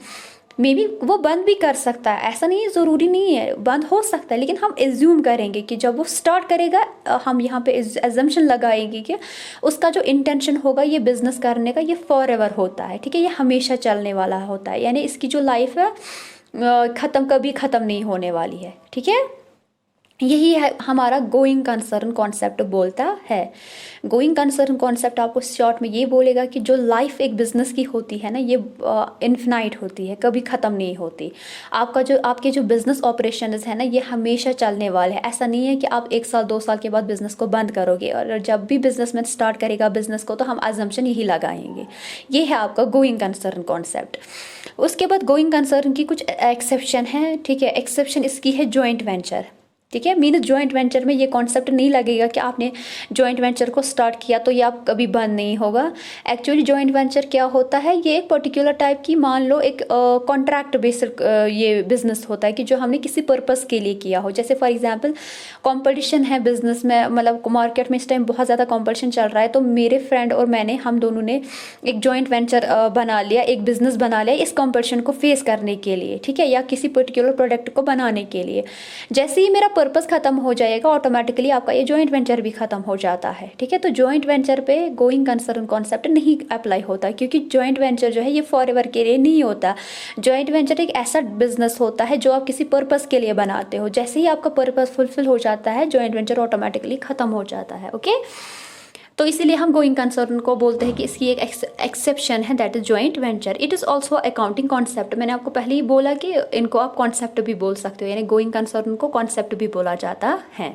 मे बी वो बंद भी कर सकता है, ऐसा नहीं है, ज़रूरी नहीं है, बंद हो सकता है। लेकिन हम एज्यूम करेंगे कि जब वो स्टार्ट करेगा, हम यहाँ पे एजम्पशन लगाएंगे कि उसका जो इंटेंशन होगा ये बिज़नेस करने का, ये फॉर एवर होता है, ठीक है। ये हमेशा चलने वाला होता है, यानी इसकी जो लाइफ है कभी ख़त्म नहीं होने वाली है, ठीक है। यही है हमारा गोइंग कंसर्न कॉन्सेप्ट बोलता है। गोइंग कंसर्न कॉन्सेप्ट आपको शॉर्ट में ये बोलेगा कि जो लाइफ एक बिजनेस की होती है ना, ये इन्फिनाइट होती है, कभी ख़त्म नहीं होती। आपके जो बिजनेस ऑपरेशन है ना, ये हमेशा चलने वाले हैं। ऐसा नहीं है कि आप 1 साल 2 साल के बाद बिजनेस को बंद करोगे। और जब भी बिजनेसमैन स्टार्ट करेगा बिजनेस को तो हम अजम्पशन यही लगाएंगे। ये है आपका गोइंग कंसर्न कॉन्सेप्ट। उसके बाद गोइंग कंसर्न की कुछ एक्सेप्शन है, ठीक है। एक्सेप्शन इसकी है जॉइंट वेंचर। ठीक है। मीन जॉइंट वेंचर में ये कॉन्सेप्ट नहीं लगेगा कि आपने जॉइंट वेंचर को स्टार्ट किया तो ये आप कभी बंद नहीं होगा। एक्चुअली जॉइंट वेंचर क्या होता है, ये एक पर्टिकुलर टाइप की, मान लो एक कॉन्ट्रैक्ट बेस्ड ये बिजनेस होता है कि जो हमने किसी पर्पस के लिए किया हो। जैसे फॉर एग्जांपल कंपटीशन है बिजनेस में, मतलब मार्केट में इस टाइम बहुत ज़्यादा कंपटीशन चल रहा है, तो मेरे फ्रेंड और मैंने, हम दोनों ने एक जॉइंट वेंचर बना लिया, एक बिजनेस बना लिया इस कंपटीशन को फेस करने के लिए, ठीक है, या किसी पर्टिकुलर प्रोडक्ट को बनाने के लिए। जैसे ही मेरा पर्पस खत्म हो जाएगा ऑटोमेटिकली आपका ये जॉइंट वेंचर भी खत्म हो जाता है, ठीक है। तो जॉइंट वेंचर पे गोइंग कंसर्न कॉन्सेप्ट नहीं अप्लाई होता, क्योंकि जॉइंट वेंचर जो है ये फॉर एवर के लिए नहीं होता। जॉइंट वेंचर एक ऐसा बिजनेस होता है जो आप किसी पर्पस के लिए बनाते हो। जैसे ही आपका पर्पस फुलफिल हो जाता है जॉइंट वेंचर ऑटोमेटिकली खत्म हो जाता है। ओके, तो इसीलिए हम गोइंग कंसर्न को बोलते हैं कि इसकी एक एक्सेप्शन है, that is joint venture. It is also accounting concept. मैंने आपको पहले ही बोला कि इनको आप कॉन्सेप्ट भी बोल सकते हो, यानी गोइंग कंसर्न को कॉन्सेप्ट भी बोला जाता है।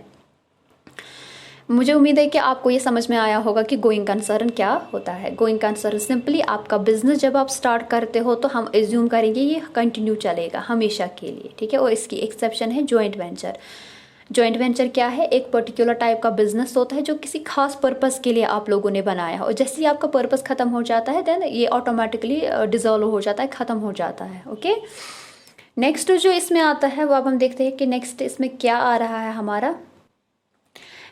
मुझे उम्मीद है कि आपको ये समझ में आया होगा कि गोइंग कंसर्न क्या होता है। गोइंग कंसर्न सिंपली आपका बिजनेस जब आप स्टार्ट करते हो तो हम एज्यूम करेंगे ये कंटिन्यू चलेगा हमेशा के लिए, ठीक है। और इसकी एक्सेप्शन है जॉइंट वेंचर। जॉइंट वेंचर क्या है, एक पर्टिकुलर टाइप का बिजनेस होता है जो किसी खास पर्पस के लिए आप लोगों ने बनाया है, और जैसे ही आपका पर्पस खत्म हो जाता है देन ये ऑटोमेटिकली डिसॉल्व हो जाता है, खत्म हो जाता है। ओके, नेक्स्ट जो इसमें आता है वो अब हम देखते हैं कि नेक्स्ट इसमें क्या आ रहा है हमारा।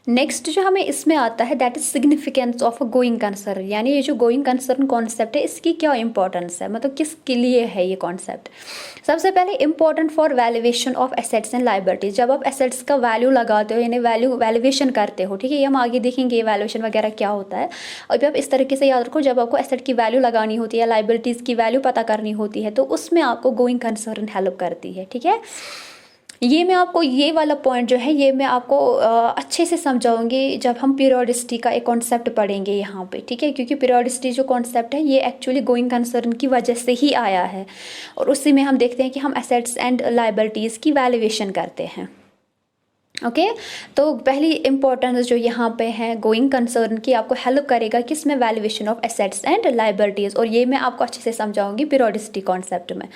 नेक्स्ट जो हमें इसमें आता है that is significance of a going concern, यानी ये जो गोइंग कंसर्न कॉन्सेप्ट है इसकी क्या इंपॉर्टेंस है, मतलब किसके लिए है ये कॉन्सेप्ट। सबसे पहले important for valuation of assets and liabilities. जब आप एसेट्स का वैल्यू लगाते हो यानी वैल्यूएशन करते हो, ठीक है, ये हम आगे देखेंगे ये वैल्यूएशन वगैरह क्या होता है। और जब इस तरीके से याद रखो, जब आपको एसेट की वैल्यू लगानी होती है या लायबिलिटीज़ की वैल्यू पता करनी होती है तो उसमें आपको गोइंग कंसर्न हेल्प करती है, ठीक है। ये मैं आपको ये वाला पॉइंट जो है ये मैं आपको अच्छे से समझाऊंगी जब हम पीरियोडिसिटी का एक कॉन्सेप्ट पढ़ेंगे यहाँ पे, ठीक है, क्योंकि पीरियोडिसिटी जो कॉन्सेप्ट है ये एक्चुअली गोइंग कंसर्न की वजह से ही आया है, और उसी में हम देखते हैं कि हम एसेट्स एंड लायबिलिटीज़ की वैल्यूएशन करते हैं। ओके, तो पहली इंपॉर्टेंस जो यहाँ पे है गोइंग कंसर्न की आपको हेल्प करेगा कि इसमें valuation of assets and liabilities, और ये मैं आपको अच्छे से समझाऊंगी पीरियोडिसिटी कॉन्सेप्ट में।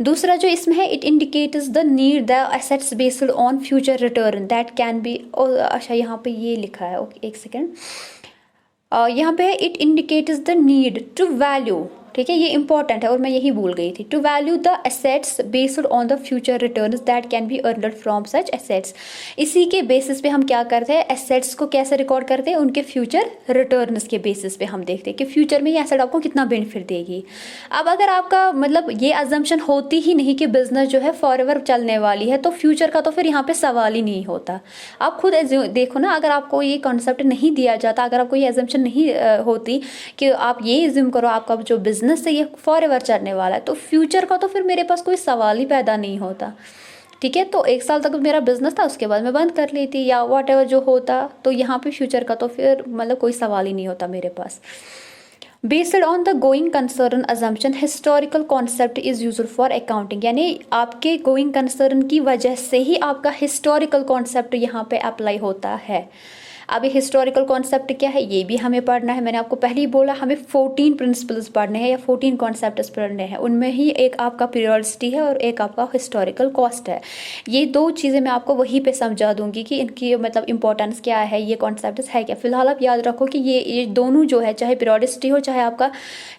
दूसरा जो इसमें है it indicates the need the assets based on future return that can B, अच्छा यहाँ पे ये लिखा है, ओके एक सेकेंड, यहाँ पे it indicates the need to value, ठीक है, ये इंपॉर्टेंट है और मैं यही भूल गई थी, to value the assets based on the future returns that can be earned from such assets. इसी के बेसिस पे हम क्या करते हैं, एसेट्स को कैसे रिकॉर्ड करते हैं, उनके फ्यूचर रिटर्न्स के बेसिस पे हम देखते हैं कि फ्यूचर में ये एसेट आपको कितना बेनिफिट देगी। अब अगर आपका मतलब ये अजम्पशन होती ही नहीं कि बिजनेस जो है फॉर एवर चलने वाली है तो फ्यूचर का तो फिर यहाँ पे सवाल ही नहीं होता। आप खुद देखो ना, अगर आपको ये कॉन्सेप्ट नहीं दिया जाता, अगर आपको ये अजम्पशन नहीं होती कि आप ये एज्यूम करो आपका जो बिजनेस से ये फॉर एवर चलने वाला है, तो फ्यूचर का तो फिर मेरे पास कोई सवाल ही पैदा नहीं होता, ठीक है। तो 1 साल तक मेरा बिजनेस था, उसके बाद मैं बंद कर लेती या वॉट एवर जो होता, तो यहाँ पे फ्यूचर का तो फिर मतलब कोई सवाल ही नहीं होता मेरे पास। Based on the going concern assumption historical concept is used for accounting, यानी आपके गोइंग कंसर्न की वजह से ही आपका हिस्टोरिकल कॉन्सेप्ट यहाँ पे अप्लाई होता है। अब ये हिस्टोरिकल कॉन्सेप्ट क्या है ये भी हमें पढ़ना है। मैंने आपको पहले ही बोला हमें 14 प्रिंसिपल्स पढ़ने हैं या 14 कॉन्सेप्ट्स पढ़ने हैं, उनमें ही एक आपका पीरियोडिसिटी है और एक आपका हिस्टोरिकल कॉस्ट है। ये 2 चीज़ें मैं आपको वहीं पे समझा दूंगी कि इनकी मतलब इंपॉर्टेंस क्या है, ये कॉन्सेप्ट्स है क्या। फिलहाल आप याद रखो कि ये दोनों जो है, चाहे पीरियोडिसिटी हो चाहे आपका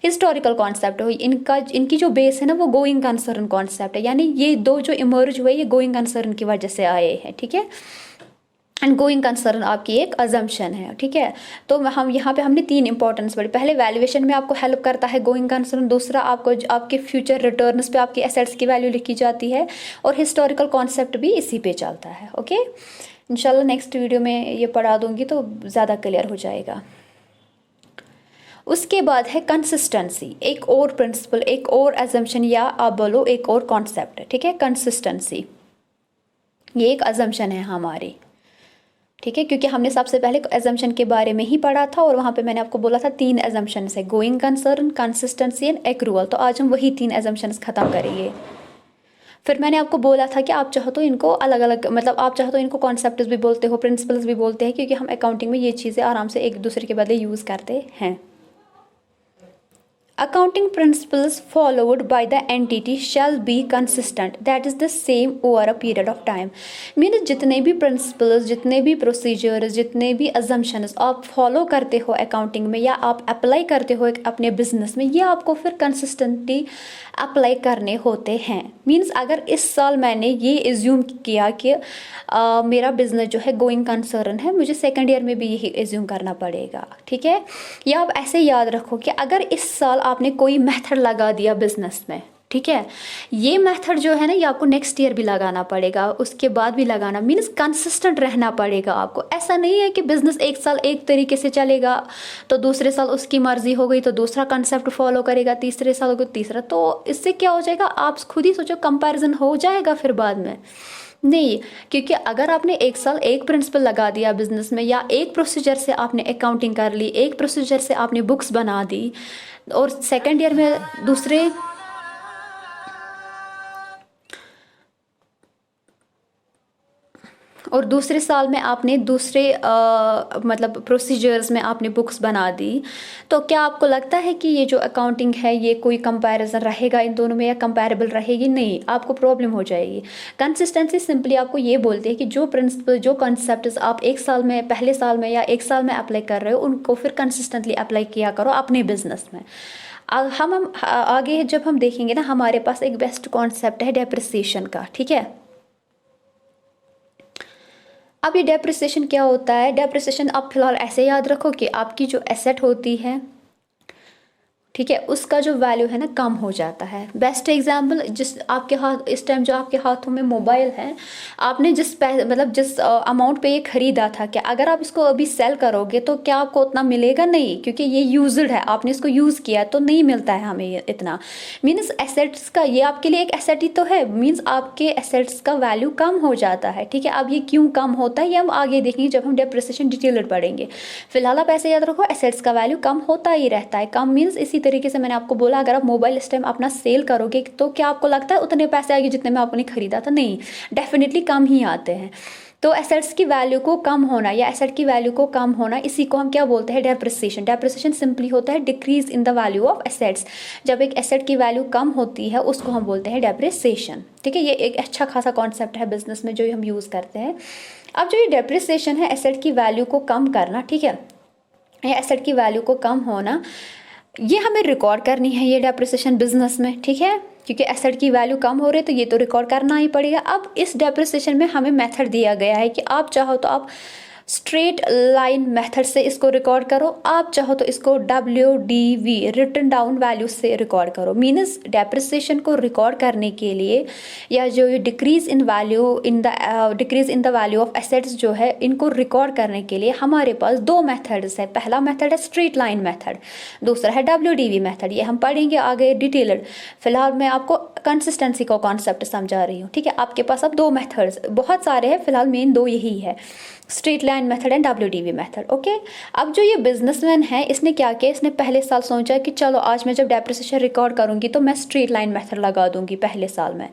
हिस्टोरिकल कॉन्सेप्ट हो, इनकी जो बेस है ना वो गोइंग कंसर्न कॉन्सेप्ट है, यानी ये 2 जो इमर्ज हुए ये गोइंग कंसर्न की वजह से आए हैं, ठीक है। एंड गोइंग कंसर्न आपकी एक अजम्पशन है, ठीक है। तो हम यहाँ पे हमने 3 इंपॉर्टेंस पढ़ी। पहले वैल्यूएशन में आपको हेल्प करता है गोइंग कंसर्न, दूसरा आपको आपके फ्यूचर रिटर्न्स पे आपकी एसेट्स की वैल्यू लिखी जाती है, और हिस्टोरिकल कॉन्सेप्ट भी इसी पे चलता है। ओके, इंशाल्लाह नेक्स्ट वीडियो में ये पढ़ा दूंगी तो ज़्यादा क्लियर हो जाएगा। उसके बाद है कंसिस्टेंसी, एक और प्रिंसिपल, एक और अजम्पशन या आप बोलो एक और कॉन्सेप्ट, ठीक है। कंसिस्टेंसी ये एक अजम्पशन है हमारी, ठीक है, क्योंकि हमने सबसे पहले एजम्पशन के बारे में ही पढ़ा था और वहाँ पे मैंने आपको बोला था 3 एजम्पशंस है, going concern, consistency and accrual. तो आज हम वही 3 एजम्पशंस खत्म करेंगे। फिर मैंने आपको बोला था कि आप चाहो तो इनको अलग अलग, मतलब आप चाहो तो इनको कॉन्सेप्ट्स भी बोलते हो, प्रिंसिपल्स भी बोलते हैं, क्योंकि हम अकाउंटिंग में ये चीज़ें आराम से एक दूसरे के बदले यूज़ करते हैं। accounting principles followed by the entity shall be consistent that is the same over a period of time। Means जितने भी प्रिंसिपल्स, जितने भी प्रोसीजर्स, जितने भी अजम्पशंस आप फॉलो करते हो अकाउंटिंग में या आप अप्लाई करते हो अपने बिजनेस में, ये आपको फिर कंसिस्टेंटली अप्लाई करने होते हैं। मीन्स अगर इस साल मैंने ये एज्यूम किया कि मेरा बिजनेस जो है गोइंग कंसर्न है, मुझे सेकेंड ईयर में भी यही एज्यूम करना पड़ेगा, ठीक है। या आप ऐसे याद रखो कि अगर इस साल आपने कोई मेथड लगा दिया बिजनेस में, ठीक है, ये मेथड जो है ना ये आपको नेक्स्ट ईयर भी लगाना पड़ेगा, उसके बाद भी लगाना। मीन्स कंसिस्टेंट रहना पड़ेगा आपको। ऐसा नहीं है कि बिजनेस एक साल एक तरीके से चलेगा तो दूसरे साल उसकी मर्जी हो गई तो दूसरा कंसेप्ट फॉलो करेगा, तीसरे साल को तीसरा। तो इससे क्या हो जाएगा, आप खुद ही सोचो, कंपैरिजन हो जाएगा फिर बाद में। नहीं, क्योंकि अगर आपने एक साल एक प्रिंसिपल लगा दिया बिजनेस में, या एक प्रोसीजर से आपने अकाउंटिंग कर ली, एक प्रोसीजर से आपने बुक्स बना दी, और सेकेंड ईयर में दूसरे साल में आपने दूसरे मतलब प्रोसीजर्स में आपने बुक्स बना दी, तो क्या आपको लगता है कि ये जो अकाउंटिंग है ये कोई कंपैरिजन रहेगा इन दोनों में या कंपैरेबल रहेगी? नहीं, आपको प्रॉब्लम हो जाएगी। कंसिस्टेंसी सिंपली आपको ये बोलते हैं कि जो प्रिंसिपल, जो कॉन्सेप्ट आप एक साल में, पहले साल में या एक साल में अप्लाई कर रहे हो, उनको फिर कंसिस्टेंटली अप्लाई किया करो अपने बिजनेस में। हम आगे जब हम देखेंगे ना, हमारे पास एक बेस्ट कॉन्सेप्ट है डेप्रिसिएशन का, ठीक है। अब ये डेप्रिसिएशन क्या होता है? डेप्रिसिएशन आप फिलहाल ऐसे याद रखो कि आपकी जो एसेट होती है, ठीक है, उसका जो वैल्यू है ना कम हो जाता है। बेस्ट एग्जांपल, जिस आपके हाथ इस टाइम जो आपके हाथों में मोबाइल है, आपने जिस मतलब जिस अमाउंट पे ये खरीदा था, क्या अगर आप इसको अभी सेल करोगे तो क्या आपको उतना मिलेगा? नहीं, क्योंकि ये यूज्ड है, आपने इसको यूज़ किया तो नहीं मिलता है हमें इतना। मीन्स एसेट्स का, ये आपके लिए एक एसेट ही तो है, मीन्स आपके एसेट्स का वैल्यू कम हो जाता है, ठीक है। अब ये क्यों कम होता है ये हम आगे देखेंगे जब हम डेप्रिसिएशन डिटेल्ड पढ़ेंगे। फिलहाल आप ऐसे याद रखो, एसेट्स का वैल्यू कम होता ही रहता है। कम मीन्स इसी तरीके से मैंने आपको बोला, अगर आप मोबाइल इस टाइम अपना सेल करोगे तो क्या आपको लगता है उतने पैसे आएंगे जितने में आपने खरीदा था? नहीं, डेफिनेटली कम ही आते हैं। तो एसेट्स की वैल्यू को कम होना या एसेट की वैल्यू को कम होना, इसी को हम क्या बोलते हैं? डेप्रिसिएशन। डेप्रिसिएशन सिंपली होता है decrease in the value of assets. जब एक एसेट की वैल्यू कम होती है उसको हम बोलते हैं डेप्रिसिएशन, ठीक है। ये एक अच्छा खासा कॉन्सेप्ट है बिजनेस में जो हम यूज़ करते हैं। अब जो ये डेप्रिसिएशन है, एसेट की वैल्यू को कम करना, ठीक है, या एसेट की वैल्यू को कम होना, ये हमें रिकॉर्ड करनी है ये डेप्रिसिएशन बिजनेस में, ठीक है, क्योंकि एसेट की वैल्यू कम हो रही है तो ये तो रिकॉर्ड करना ही पड़ेगा। अब इस डेप्रिसिएशन में हमें मेथड दिया गया है कि आप चाहो तो आप स्ट्रेट लाइन मेथड से इसको रिकॉर्ड करो, आप चाहो तो इसको WDV रिटन डाउन वैल्यू से रिकॉर्ड करो। मीन्स डेप्रिसिएशन को रिकॉर्ड करने के लिए या जो ये decrease in the value of assets जो है, इनको रिकॉर्ड करने के लिए हमारे पास दो मेथड्स है। पहला मेथड है स्ट्रेट लाइन मेथड, दूसरा है WDV मेथड। ये हम पढ़ेंगे आगे डिटेल्ड। फिलहाल मैं आपको कंसिस्टेंसी का कॉन्सेप्ट समझा रही हूँ, ठीक है। आपके पास अब दो मेथड्स, बहुत सारे हैं, फिलहाल मेन दो यही है, straight line method and WDV method, okay. अब जो ये बिजनेसमैन है, इसने क्या किया, इसने पहले साल सोचा कि चलो आज मैं जब डेप्रिसिएशन रिकॉर्ड करूंगी तो मैं स्ट्रेट लाइन मेथड लगा दूंगी पहले साल में।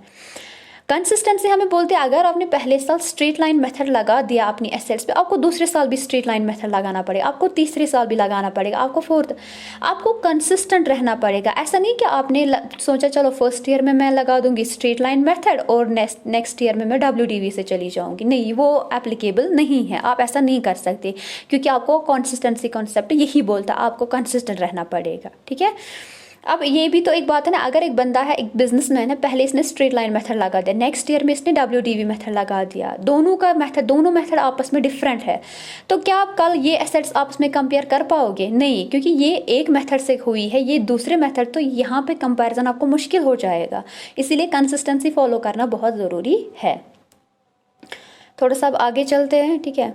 कंसिस्टेंसी हमें बोलते हैं, अगर आपने पहले साल स्ट्रेट लाइन मेथड लगा दिया अपनी एसेट्स पे, आपको दूसरे साल भी स्ट्रेट लाइन मेथड लगाना पड़ेगा, आपको तीसरे साल भी लगाना पड़ेगा, आपको फोर्थ, आपको कंसिस्टेंट रहना पड़ेगा। ऐसा नहीं कि आपने सोचा चलो फर्स्ट ईयर में मैं लगा दूंगी स्ट्रेट लाइन मेथड और नेक्स्ट ईयर में मैं WDV से चली जाऊंगी। नहीं, वो एप्लीकेबल नहीं है, आप ऐसा नहीं कर सकते, क्योंकि आपको कंसिस्टेंसी कॉन्सेप्ट यही बोलता है, आपको कंसिस्टेंट रहना पड़ेगा, ठीक है। अब ये भी तो एक बात है ना, अगर एक बंदा है, एक बिजनेसमैन है, पहले इसने स्ट्रेट लाइन मेथड लगा दिया, नेक्स्ट ईयर में इसने WDV मेथड लगा दिया, दोनों मेथड आपस में डिफरेंट है, तो क्या आप कल ये एसेट्स आपस में कंपेयर कर पाओगे? नहीं, क्योंकि ये एक मेथड से हुई है, ये दूसरे मेथड, तो यहाँ पे कंपैरिजन आपको मुश्किल हो जाएगा। इसीलिए कंसिस्टेंसी फॉलो करना बहुत ज़रूरी है। थोड़ा सा अब आगे चलते हैं, ठीक है।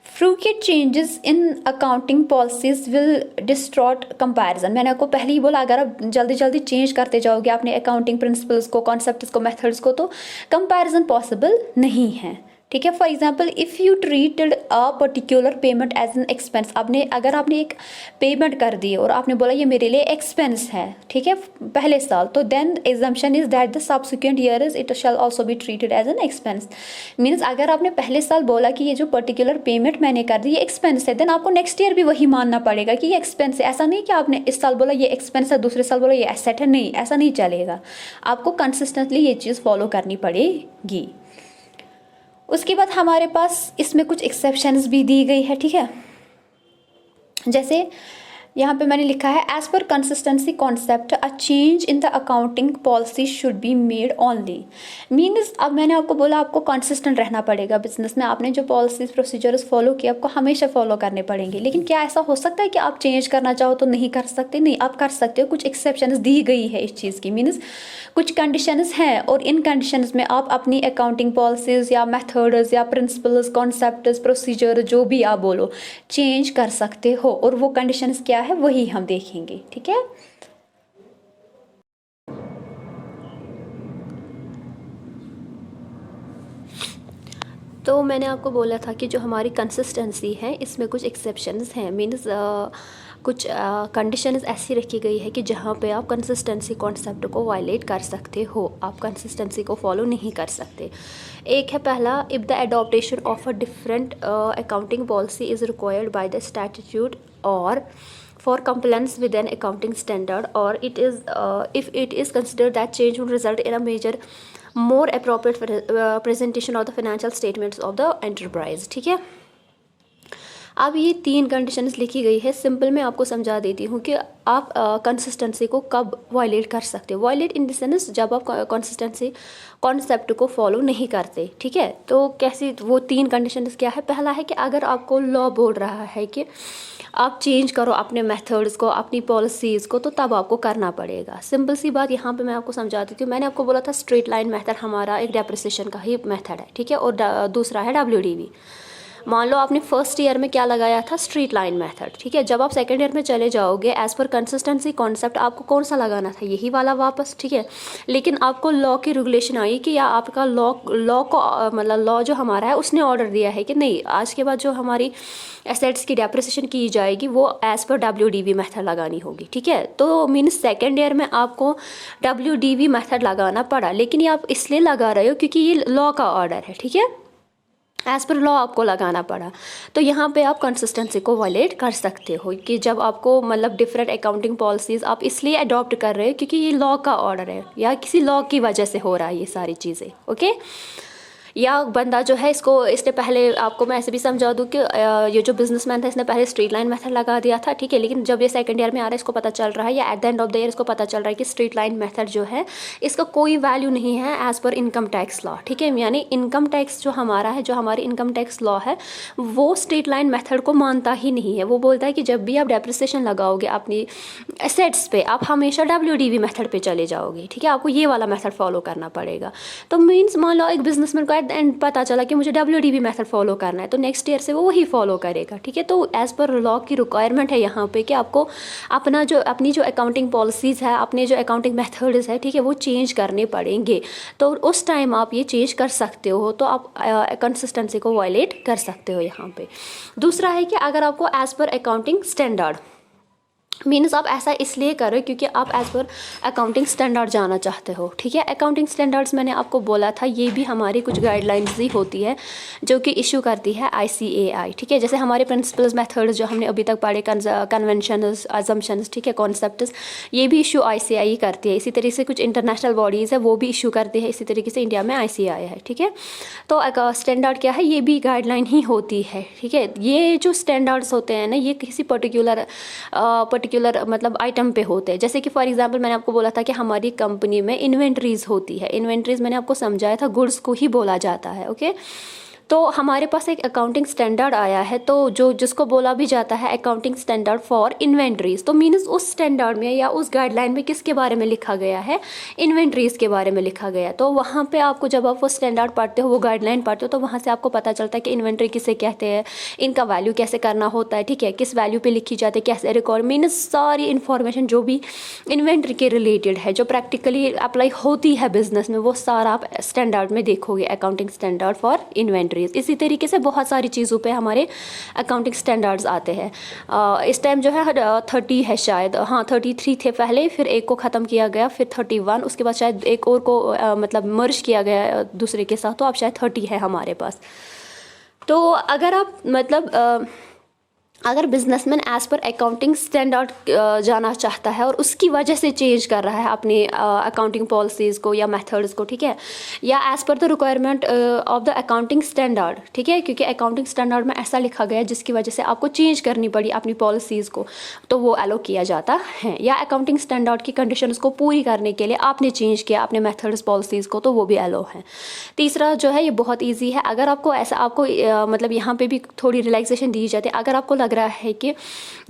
Frequent changes in accounting policies will distort comparison. मैंने आपको पहले ही बोला, अगर आप जल्दी जल्दी चेंज करते जाओगे अपने अकाउंटिंग प्रिंसिपल्स को, कॉन्सेप्ट्स को, मेथड्स को, तो कंपैरिजन पॉसिबल नहीं है, ठीक है। For example if you treated a particular payment as an expense, अगर आपने एक पेमेंट कर दी और आपने बोला ये मेरे लिए एक्सपेंस है, ठीक है, पहले साल, तो then exemption is that the subsequent years it shall also be treated as an expense. Means अगर आपने पहले साल बोला कि ये जो पर्टिकुलर पेमेंट मैंने कर दी ये एक्सपेंस है, देन आपको नेक्स्ट ईयर भी वही मानना पड़ेगा कि ये एक्सपेंस है। ऐसा नहीं कि आपने इस साल बोला ये एक्सपेंस है, दूसरे साल बोला ये एसेट है, नहीं, ऐसा नहीं चलेगा। आपको कंसिस्टेंटली ये चीज़ फॉलो करनी पड़ेगी। उसके बाद हमारे पास इसमें कुछ एक्सेप्शंस भी दी गई है, ठीक है। जैसे यहाँ पे मैंने लिखा है as per consistency concept a change in the accounting policy should be made only. Means अब मैंने आपको बोला आपको कंसिस्टेंट रहना पड़ेगा बिजनेस में, आपने जो पॉलिसीज प्रोसीजर्स फॉलो किए आपको हमेशा फॉलो करने पड़ेंगे। लेकिन क्या ऐसा हो सकता है कि आप चेंज करना चाहो तो नहीं कर सकते? नहीं, आप कर सकते हो। कुछ एक्सेप्शंस दी गई है इस चीज़ की, मीन्स कुछ कंडीशंस हैं और इन कंडीशंस में आप अपनी अकाउंटिंग पॉलिसीज या मेथड्स या प्रिंसिपल्स, कॉन्सेप्ट्स, प्रोसीजर जो भी आप बोलो चेंज कर सकते हो। और वो कंडीशंस क्या है वही हम देखेंगे, ठीक है। तो मैंने आपको बोला था कि जो हमारी कंसिस्टेंसी है इसमें कुछ एक्सेप्शंस हैं, मीन्स कुछ कंडीशंस ऐसी रखी गई है कि जहाँ पे आप कंसिस्टेंसी कॉन्सेप्ट को वायलेट कर सकते हो, आप कंसिस्टेंसी को फॉलो नहीं कर सकते। एक है पहला, if the adaptation of a different accounting policy is required by the statute और for compliance with an accounting standard, or it is if it is considered that change would result in a major more appropriate presentation of the financial statements of the enterprise, ठीक है। अब ये 3 conditions लिखी गई है। Simple मैं आपको समझा देती हूँ कि आप कंसिस्टेंसी को कब वायलेट कर सकते हो। वायलेट इन द सेंस जब आप कंसिस्टेंसी कॉन्सेप्ट को फॉलो नहीं करते, ठीक है। तो कैसी वो 3 कंडीशंस क्या है? पहला है कि अगर आपको लॉ बोल रहा है कि आप चेंज करो अपने मेथड्स को, अपनी पॉलिसीज़ को, तो तब आपको करना पड़ेगा। सिंपल सी बात यहाँ पे मैं आपको समझा देती हूँ। मैंने आपको बोला था स्ट्रेट लाइन मेथड हमारा एक डेप्रिसिएशन का ही मेथड है, ठीक है, और दूसरा है WDV। मान लो आपने फर्स्ट ईयर में क्या लगाया था? स्ट्रेट लाइन मेथड, ठीक है। जब आप सेकंड ईयर में चले जाओगे एज़ पर कंसिस्टेंसी कॉन्सेप्ट आपको कौन सा लगाना था? यही वाला वापस, ठीक है। लेकिन आपको लॉ की रेगुलेशन आई कि या आपका लॉ को मतलब लॉ जो हमारा है उसने ऑर्डर दिया है कि नहीं, आज के बाद जो हमारी एसेट्स की डेप्रिसिएशन की जाएगी वो एज़ पर WDV मेथड लगानी होगी, ठीक है। तो मीन्स सेकेंड ईयर में आपको WDV मेथड लगाना पड़ा, लेकिन ये आप इसलिए लगा रहे हो क्योंकि ये लॉ का ऑर्डर है, ठीक है, एज़ पर लॉ आपको लगाना पड़ा। तो यहाँ पे आप कंसिस्टेंसी को वायलेट कर सकते हो कि जब आपको मतलब डिफरेंट अकाउंटिंग पॉलिसीज़ आप इसलिए अडॉप्ट कर रहे हो क्योंकि ये लॉ का ऑर्डर है या किसी लॉ की वजह से हो रहा है ये सारी चीज़ें, ओके। या बंदा जो है इसने पहले आपको मैं ऐसे भी समझा दूँ कि ये जो बिजनेसमैन था इसने पहले स्ट्रेट लाइन मेथड लगा दिया था, ठीक है। लेकिन जब ये सेकंड ईयर में आ रहा है इसको पता चल रहा है या at the end of the year इसको पता चल रहा है कि स्ट्रेट लाइन मेथड जो है इसका कोई वैल्यू नहीं है as per income tax law, ठीक है। यानी इनकम टैक्स जो हमारा है, जो हमारी इनकम टैक्स लॉ है वो स्ट्रेट लाइन मेथड को मानता ही नहीं है। वो बोलता है कि जब भी आप डेप्रिसिएशन लगाओगे अपनी एसेट्स पे आप हमेशा WDV मेथड पे चले जाओगे, ठीक है। आपको ये वाला मेथड फॉलो करना पड़ेगा। तो मीन्स मान लो एक बिजनेसमैन को एट द एंड पता चला कि मुझे WDV मेथड फॉलो करना है, तो नेक्स्ट ईयर से वो वही फॉलो करेगा, ठीक है। तो एज़ पर लॉ की रिक्वायरमेंट है यहाँ पे कि आपको अपनी जो अकाउंटिंग पॉलिसीज़ है, अपने जो अकाउंटिंग मेथड्स है, ठीक है, वो चेंज करने पड़ेंगे। तो उस टाइम आप ये चेंज कर सकते हो, तो आप कंसिस्टेंसी को वायलेट कर सकते हो यहाँ पे। दूसरा है कि अगर आपको as per accounting standard, means आप ऐसा इसलिए करो क्योंकि आप एज़ पर अकाउंटिंग स्टैंडर्ड जाना चाहते हो, ठीक है। अकाउंटिंग स्टैंडर्ड्स मैंने आपको बोला था ये भी हमारी कुछ गाइडलाइंस ही होती है जो कि इशू करती है ICAI, ठीक है। जैसे हमारे प्रिंसिपल्स मेथड्स जो हमने अभी तक पढ़े, कन्वेंशंस, अजम्पशंस, ठीक है, कॉन्सेप्ट्स, ये भी इशू ICAI करती है। इसी तरीके से कुछ इंटरनेशनल बॉडीज़ है वो भी इशू करती है, इसी तरीके से इंडिया में ICAI है, ठीक है। तो स्टैंडर्ड क्या है? ये भी गाइडलाइन ही होती है, ठीक है। ये जो स्टैंडर्ड्स होते हैं ना ये किसी पर्टिकुलर मतलब आइटम पे होते हैं। जैसे कि फॉर एग्जांपल मैंने आपको बोला था कि हमारी कंपनी में इन्वेंट्रीज होती है। इन्वेंट्रीज मैंने आपको समझाया था गुड्स को ही बोला जाता है, ओके। तो हमारे पास एक अकाउंटिंग स्टैंडर्ड आया है तो जिसको बोला भी जाता है अकाउंटिंग स्टैंडर्ड फॉर इन्वेंट्रीज। तो मीन्स उस स्टैंडर्ड में या उस गाइडलाइन में किसके बारे में लिखा गया है? इन्वेंट्रीज के बारे में लिखा गया। तो वहाँ पे आपको जब आप वो स्टैंडर्ड पढ़ते हो, वो गाइडलाइन पढ़ते हो, तो वहाँ से आपको पता चलता है कि इन्वेंट्री किसे कहते हैं, इनका वैल्यू कैसे करना होता है, ठीक है, किस वैल्यू पर लिखी जाती है, कैसे रिकॉर्ड, मीन्स सारी इन्फॉर्मेशन जो भी इन्वेंट्री के रिलेटेड है, जो प्रैक्टिकली अप्लाई होती है बिजनेस में, वो सारा आप स्टैंडर्ड में देखोगे, accounting standard for inventory. Subsidiaries. इसी तरीके से बहुत सारी चीज़ों पे हमारे अकाउंटिंग स्टैंडर्ड्स आते हैं। इस टाइम जो है 30 है शायद, हाँ 33 थे पहले, फिर एक को ख़त्म किया गया, फिर 31, उसके बाद शायद एक और को मतलब मर्ज किया गया दूसरे के साथ, तो अब शायद 30 है हमारे पास। तो अगर आप मतलब अगर businessman as per accounting standard जाना चाहता है और उसकी वजह से चेंज कर रहा है अपनी अकाउंटिंग पॉलिसीज़ को या मेथड्स को, ठीक है, या as per the requirement of the accounting standard, ठीक है, क्योंकि अकाउंटिंग स्टैंडर्ड में ऐसा लिखा गया है जिसकी वजह से आपको चेंज करनी पड़ी अपनी पॉलिसीज़ को, तो वो एलो किया जाता है। या अकाउंटिंग स्टैंडर्ड की कंडीशंस को पूरी करने के लिए आपने चेंज किया अपने मेथड्स पॉलिसीज़ को, तो वो भी एलो है। तीसरा जो है ये बहुत ईजी है, अगर आपको ऐसा आपको मतलब यहाँ पर भी थोड़ी रिलैक्सेशन दी जाती है, अगर आपको लग रहा है कि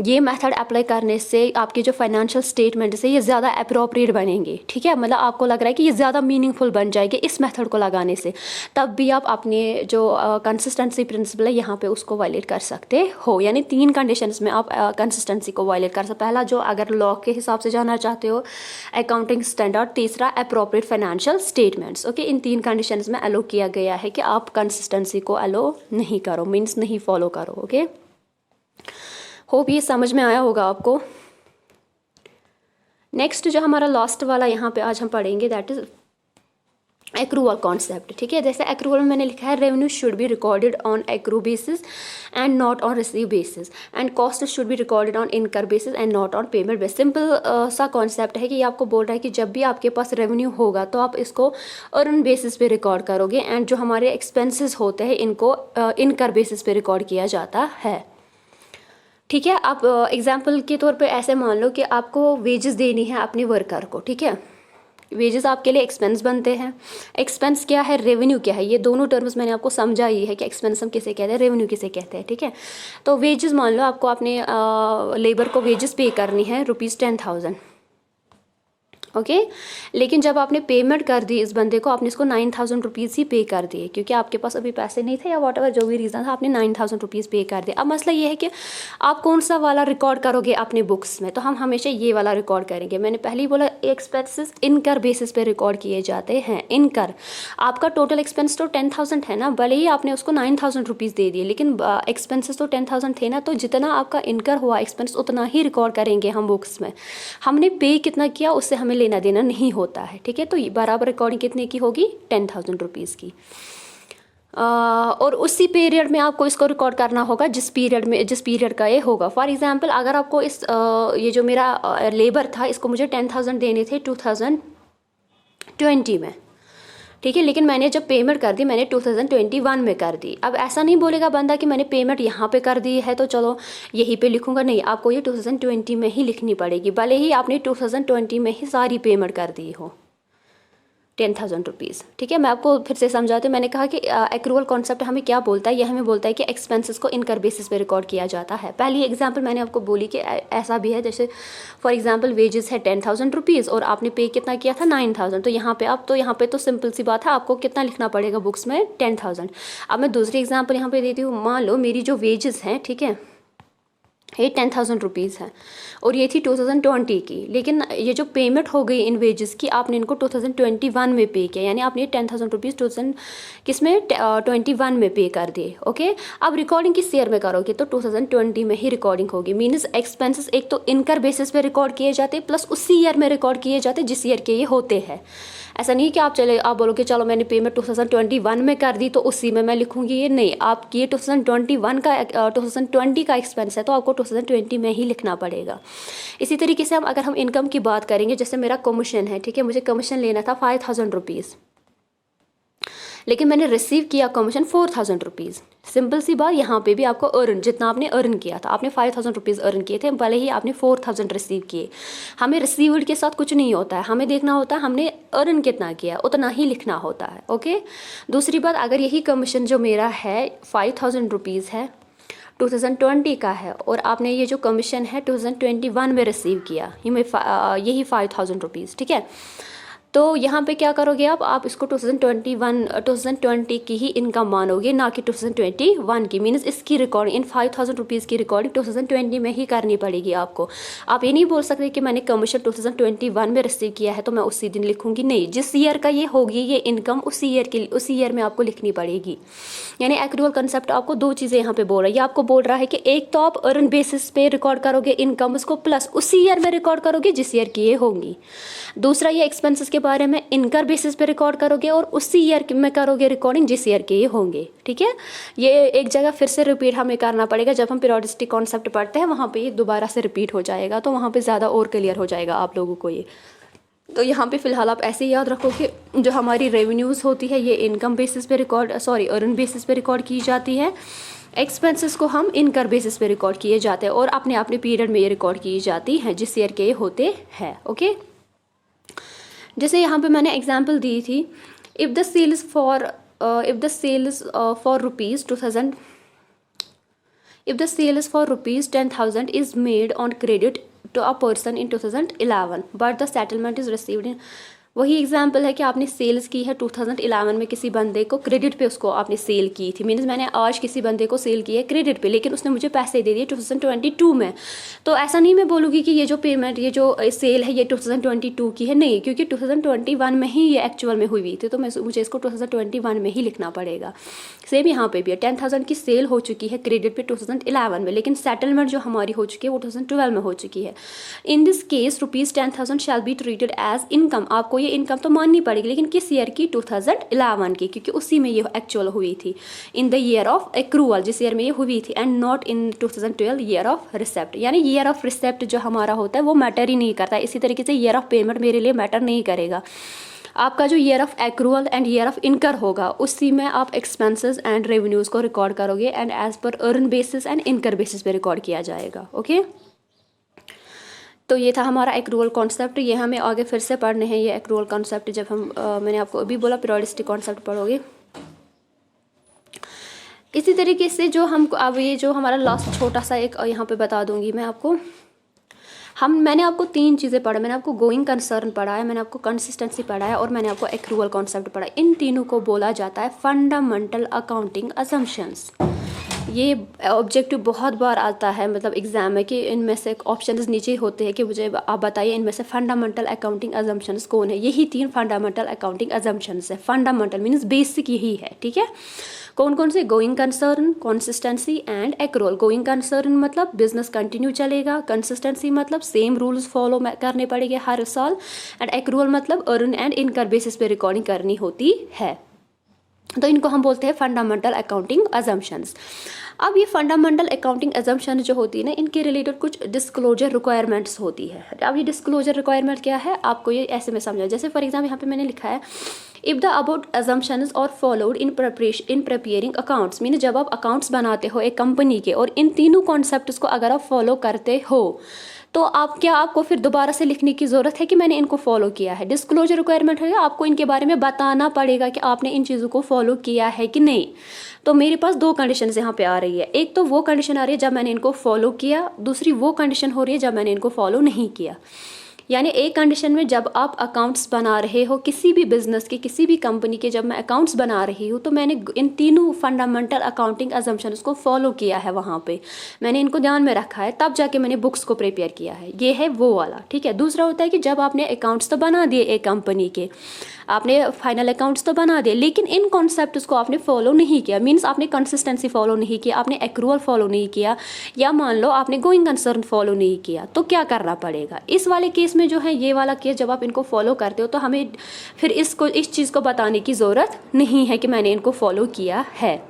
ये मेथड अप्लाई करने से आपके जो फाइनेंशियल स्टेटमेंट से ये ज़्यादा अप्रोप्रिएट बनेंगे, ठीक है, मतलब आपको लग रहा है कि ये ज़्यादा मीनिंगफुल बन जाएगी इस मेथड को लगाने से, तब भी आप अपने जो कंसिस्टेंसी प्रिंसिपल है यहाँ पे उसको वायलेट कर सकते हो। यानी 3 कंडीशंस में आप कंसिस्टेंसी को वायलेट कर सकते। पहला जो अगर लॉ के हिसाब से जाना चाहते हो अकाउंटिंग स्टैंडर्ड, तीसरा अप्रोप्रिएट फाइनेंशियल स्टेटमेंट्स। ओके, इन 3 कंडीशंस में अलो किया गया है कि आप कंसिस्टेंसी को अलो नहीं करो, मीन्स नहीं फॉलो करो। ओके, होप ये समझ में आया होगा आपको। नेक्स्ट जो हमारा लास्ट वाला यहाँ पे आज हम पढ़ेंगे दैट इज एक्रूअल कॉन्सेप्ट, ठीक है। जैसे एक्रूअल में मैंने लिखा है revenue should be recorded on accrue basis and not on receive basis, and cost should be recorded on incur basis and not on payment basis. Simple सा concept है कि ये आपको बोल रहा है कि जब भी आपके पास रेवेन्यू होगा तो आप इसको अर्न बेसिस पे रिकॉर्ड करोगे, एंड जो हमारे एक्सपेंसेस होते हैं इनको इनकर बेसिस पे रिकॉर्ड किया जाता है, ठीक है। आप एग्जाम्पल के तौर पे ऐसे मान लो कि आपको वेजेस देनी है अपने वर्कर को, ठीक है। वेजेस आपके लिए एक्सपेंस बनते हैं। एक्सपेंस क्या है, रेवेन्यू क्या है, ये दोनों टर्म्स मैंने आपको समझा ही है कि एक्सपेंस हम किसे कहते हैं, रेवेन्यू किसे कहते हैं, ठीक है। तो वेजेस मान लो आपको अपने लेबर को वेजेस पे करनी है ₹10,000, ओके लेकिन जब आपने पेमेंट कर दी इस बंदे को, आपने इसको 9,000 रुपीज़ ही पे कर दिए, क्योंकि आपके पास अभी पैसे नहीं थे या वॉट एवर जो भी रीज़न था, आपने 9,000 रुपीज़ पे कर दिया। अब मसला ये है कि आप कौन सा वाला रिकॉर्ड करोगे अपने बुक्स में, तो हम हमेशा ये वाला रिकॉर्ड करेंगे। मैंने पहले ही बोला एक्सपेंसेस इनकर बेसिस पे रिकॉर्ड किए जाते हैं। इनकर आपका टोटल एक्सपेंस तो 10,000 है ना, भले ही आपने उसको 9,000 रुपीज़ दे दिए, लेकिन एक्सपेंसेस तो 10,000 थे ना, तो जितना आपका इनकर हुआ एक्सपेंस उतना ही रिकॉर्ड करेंगे हम बुक्स में। हमने पे कितना किया उससे हमें लेना देना नहीं होता है, ठीक है। तो बराबर रिकॉर्डिंग कितने की होगी, 10,000 रुपीज़ की। और उसी पीरियड में आपको इसको रिकॉर्ड करना होगा जिस पीरियड का ये होगा। फॉर एग्जांपल अगर आपको इस ये जो मेरा लेबर था इसको मुझे 10,000 देने थे 2020 में, ठीक है, लेकिन मैंने जब पेमेंट कर दी मैंने 2021 में कर दी। अब ऐसा नहीं बोलेगा बंदा कि मैंने पेमेंट यहाँ पे कर दी है तो चलो यहीं पे लिखूंगा, नहीं, आपको ये 2020 में ही लिखनी पड़ेगी, भले ही आपने 2020 में ही सारी पेमेंट कर दी हो 10,000 रुपीज़, ठीक है। मैं आपको फिर से समझाती हूँ। मैंने कहा कि एक्रूअल कॉन्सेप्ट हमें क्या बोलता है, यह हमें बोलता है कि एक्सपेंसेस को इनकर बेसिस पे रिकॉर्ड किया जाता है। पहली एग्जांपल मैंने आपको बोली कि ऐसा भी है, जैसे फॉर एग्जांपल वेजेस है 10,000 रुपीज़ और आपने पे कितना किया था 9,000, तो यहाँ पे तो सिंपल सी बात है, आपको कितना लिखना पड़ेगा बुक्स में 10,000। अब मैं दूसरी एग्जाम्पल यहाँ पर देती हूँ। मान लो मेरी जो वेजेस हैं, ठीक है, ये 10,000 रुपीज़ है और ये थी 2020 की, लेकिन ये जो पेमेंट हो गई इन वेजेस की आपने इनको 2021 में पे किया, यानी आपने 10,000 रुपीज़ 21 में पे कर दिए, ओके। अब रिकॉर्डिंग किस ईयर में करोगे, तो 2020 में ही रिकॉर्डिंग होगी। मीन्स एक्सपेंसेस एक तो इनकर बेसिस पे रिकॉर्ड किए जाते प्लस उसी ईयर में रिकॉर्ड किए जाते जिस ईयर के ये होते हैं। ऐसा नहीं कि आप बोलोगे चलो मैंने पेमेंट 2021 में कर दी तो उसी में मैं लिखूंगी, ये नहीं। आपकी ये 2020 का एक्सपेंस है तो आपको 2020 में ही लिखना पड़ेगा। इसी तरीके से अगर हम इनकम की बात करेंगे, जैसे मेरा कमीशन है, ठीक है, मुझे कमीशन लेना था 5,000 रुपीज़, लेकिन मैंने रिसीव किया कमीशन 4,000 रुपीज़। सिंपल सी बात, यहाँ पे भी आपको अर्न, जितना आपने अर्न किया था, आपने 5,000 रुपीज़ अर्न किए थे, भले ही आपने 4,000 रिसीव किए। हमें रिसीव्ड के साथ कुछ नहीं होता है, हमें देखना होता है हमने अर्न कितना किया, उतना ही लिखना होता है, ओके। दूसरी बात, अगर यही कमीशन जो मेरा है 5,000 रुपीज़ है, 2020 का है, और आपने ये जो कमीशन है 2021 में रिसीव किया, यही 5,000 रुपीज़, ठीक है, तो यहाँ पे क्या करोगे आप इसको 2020 की ही इनकम मानोगे, ना कि 2021 की। मीन्स इसकी रिकॉर्डिंग, इन 5000 रुपीज़ की रिकॉर्डिंग 2020 में ही करनी पड़ेगी आपको। आप ये नहीं बोल सकते कि मैंने कमीशन 2021 में रिसीव किया है तो मैं उसी दिन लिखूंगी, नहीं, जिस ईयर का ये होगी ये इनकम उसी ईयर में आपको लिखनी पड़ेगी। यानी एक्रूअल कंसेप्ट आपको दो चीज़ें यहाँ पे बोल रहा है। ये आपको बोल रहा है कि एक तो आप अर्न बेसिस पे रिकॉर्ड करोगे इनकम उसको, प्लस उसी ईयर में रिकॉर्ड करोगे जिस ईयर की ये होंगी। दूसरा, ये एक्सपेंसेस के बारे में इनकर बेसिस पे रिकॉर्ड करोगे और उसी ईयर में करोगे रिकॉर्डिंग जिस ईयर के ये होंगे। ठीक है, ये एक जगह फिर से रिपीट हमें करना पड़ेगा। जब हम पीरियोडिसिटी कॉन्सेप्ट पढ़ते हैं वहाँ पे ये दोबारा से रिपीट हो जाएगा, तो वहाँ पे ज़्यादा और क्लियर हो जाएगा आप लोगों को ये। तो यहाँ पे फ़िलहाल आप ऐसे ही याद रखो कि जो हमारी रेवेन्यूज़ होती है ये इनकम बेसिस पे अर्न बेसिस पे रिकॉर्ड की जाती है। एक्सपेंसेस को हम इनकर बेसिस पे रिकॉर्ड किए जाते हैं और अपने अपने पीरियड में ये रिकॉर्ड की जाती हैं जिस ईयर के होते हैं। ओके, जैसे यहाँ पे मैंने एग्जांपल दी थी, if the sales for rupees 2000, if the sale is for rupees 10,000 is made on credit to a person in 2011 but the settlement is received in, वही एग्जाम्पल है कि आपने सेल्स की है 2011 में, किसी बंदे को क्रेडिट पे उसको आपने सेल की थी। मीन्स मैंने आज किसी बंदे को सेल की है क्रेडिट पे, लेकिन उसने मुझे पैसे दे दिए 2022 में। तो ऐसा नहीं मैं बोलूँगी कि ये जो पेमेंट, ये जो सेल है ये 2022 की है, नहीं, क्योंकि 2021 में ही ये एक्चुअल में हुई थी, तो मुझे इसको 2021 में ही लिखना पड़ेगा। सेम यहाँ पे भी है, 10,000 की सेल हो चुकी है क्रेडिट पे 2011 में, लेकिन सेटलमेंट जो हमारी हो चुकी है वो 2012 में हो चुकी है। In this case ₹10,000 shall be treated as income. आपको ये इनकम तो माननी पड़ेगी, लेकिन किस ईयर की? 2011 की, क्योंकि उसी में ये एक्चुअल हुई थी। In the year of accrual, जिस ईयर में ये हुई थी, and not in 2012 year of receipt. यानी ईयर ऑफ रिसेप्ट जो हमारा होता है वो मैटर ही नहीं करता। इसी तरीके से ईयर ऑफ पेमेंट मेरे लिए मैटर नहीं करेगा। आपका जो year of accrual and year of incur होगा उसी में आप एक्सपेंसेस एंड रेवेन्यूज़ को रिकॉर्ड करोगे, and as per earn basis and incur basis पे रिकॉर्ड किया जाएगा। ओके, तो ये था हमारा एक्रूअल कॉन्सेप्ट। ये हमें आगे फिर से पढ़ने हैं ये एक्रूअल कॉन्सेप्ट। जब हम मैंने आपको अभी बोला पीरियोडिसिटी कॉन्सेप्ट पढ़ोगे। इसी तरीके से जो हम अब ये जो हमारा लास्ट छोटा सा एक यहाँ पे बता दूंगी मैं आपको। मैंने आपको 3 चीज़ें पढ़ा। मैंने आपको गोइंग कंसर्न पढ़ा है, मैंने आपको कंसिस्टेंसी पढ़ा है, और मैंने आपको एक्रूअल कॉन्सेप्ट पढ़ा है। इन तीनों को बोला जाता है फंडामेंटल अकाउंटिंग असम्पशंस। ये ऑब्जेक्टिव बहुत बार आता है, मतलब एग्जाम में, कि इनमें से ऑप्शंस नीचे होते हैं कि मुझे आप बताइए इनमें से फंडामेंटल अकाउंटिंग असम्पशंस कौन है। यही 3 फंडामेंटल अकाउंटिंग असम्पशंस है। फंडामेंटल मीन्स बेसिक यही है, ठीक है। कौन कौन से? Going concern, consistency and accrual. Going concern मतलब बिजनेस कंटिन्यू चलेगा, कंसिस्टेंसी मतलब सेम रूल्स फॉलो करने पड़ेंगे हर साल, एंड एक्रूअल मतलब अर्न एंड इनकर बेसिस पे रिकॉर्डिंग करनी होती है। तो इनको हम बोलते हैं फंडामेंटल अकाउंटिंग असम्पशंस। अब ये फंडामेंटल अकाउंटिंग असम्पशन जो होती है ना, इनके रिलेटेड कुछ डिस्क्लोजर रिक्वायरमेंट्स होती है। अब ये डिस्क्लोजर रिक्वायरमेंट क्या है आपको ये ऐसे में समझा। जैसे फॉर एग्जाम्पल यहाँ पे मैंने लिखा है, इफ़ द अबाउट असम्पशंस और followed in preparing accounts. Mean जब आप अकाउंट्स बनाते हो एक कंपनी के, और इन तीनों कॉन्सेप्ट्स को अगर आप फॉलो करते हो, तो आपको फिर दोबारा से लिखने की ज़रूरत है कि मैंने इनको फॉलो किया है। डिस्क्लोजर रिक्वायरमेंट है, आपको इनके बारे में बताना पड़ेगा कि आपने इन चीज़ों को फॉलो किया है कि नहीं। तो मेरे पास 2 कंडीशन यहाँ पे आ रही है। एक तो वो कंडीशन आ रही है जब मैंने इनको फॉलो किया, दूसरी वो कंडीशन हो रही है जब मैंने इनको फॉलो नहीं किया। यानी एक कंडीशन में जब आप अकाउंट्स बना रहे हो किसी भी बिजनेस के, किसी भी कंपनी के, जब मैं अकाउंट्स बना रही हूँ तो मैंने इन तीनों फंडामेंटल अकाउंटिंग असम्पशंस को फॉलो किया है, वहाँ पे मैंने इनको ध्यान में रखा है, तब जाके मैंने बुक्स को प्रिपेयर किया है। ये है वो वाला, ठीक है। दूसरा होता है कि जब आपने अकाउंट्स तो बना दिए एक कंपनी के, आपने फाइनल अकाउंट्स तो बना दिए, लेकिन इन कॉन्सेप्ट्स को आपने फॉलो नहीं किया। मीन्स आपने कंसिस्टेंसी फॉलो नहीं किया, आपने एक्रूअल फॉलो नहीं किया, या मान लो आपने गोइंग कंसर्न फॉलो नहीं किया। तो क्या करना पड़ेगा इस वाले केस में? जो है ये वाला केस, जब आप इनको फॉलो करते हो तो हमें फिर इस चीज़ को बताने की ज़रूरत नहीं है कि मैंने इनको फॉलो किया है।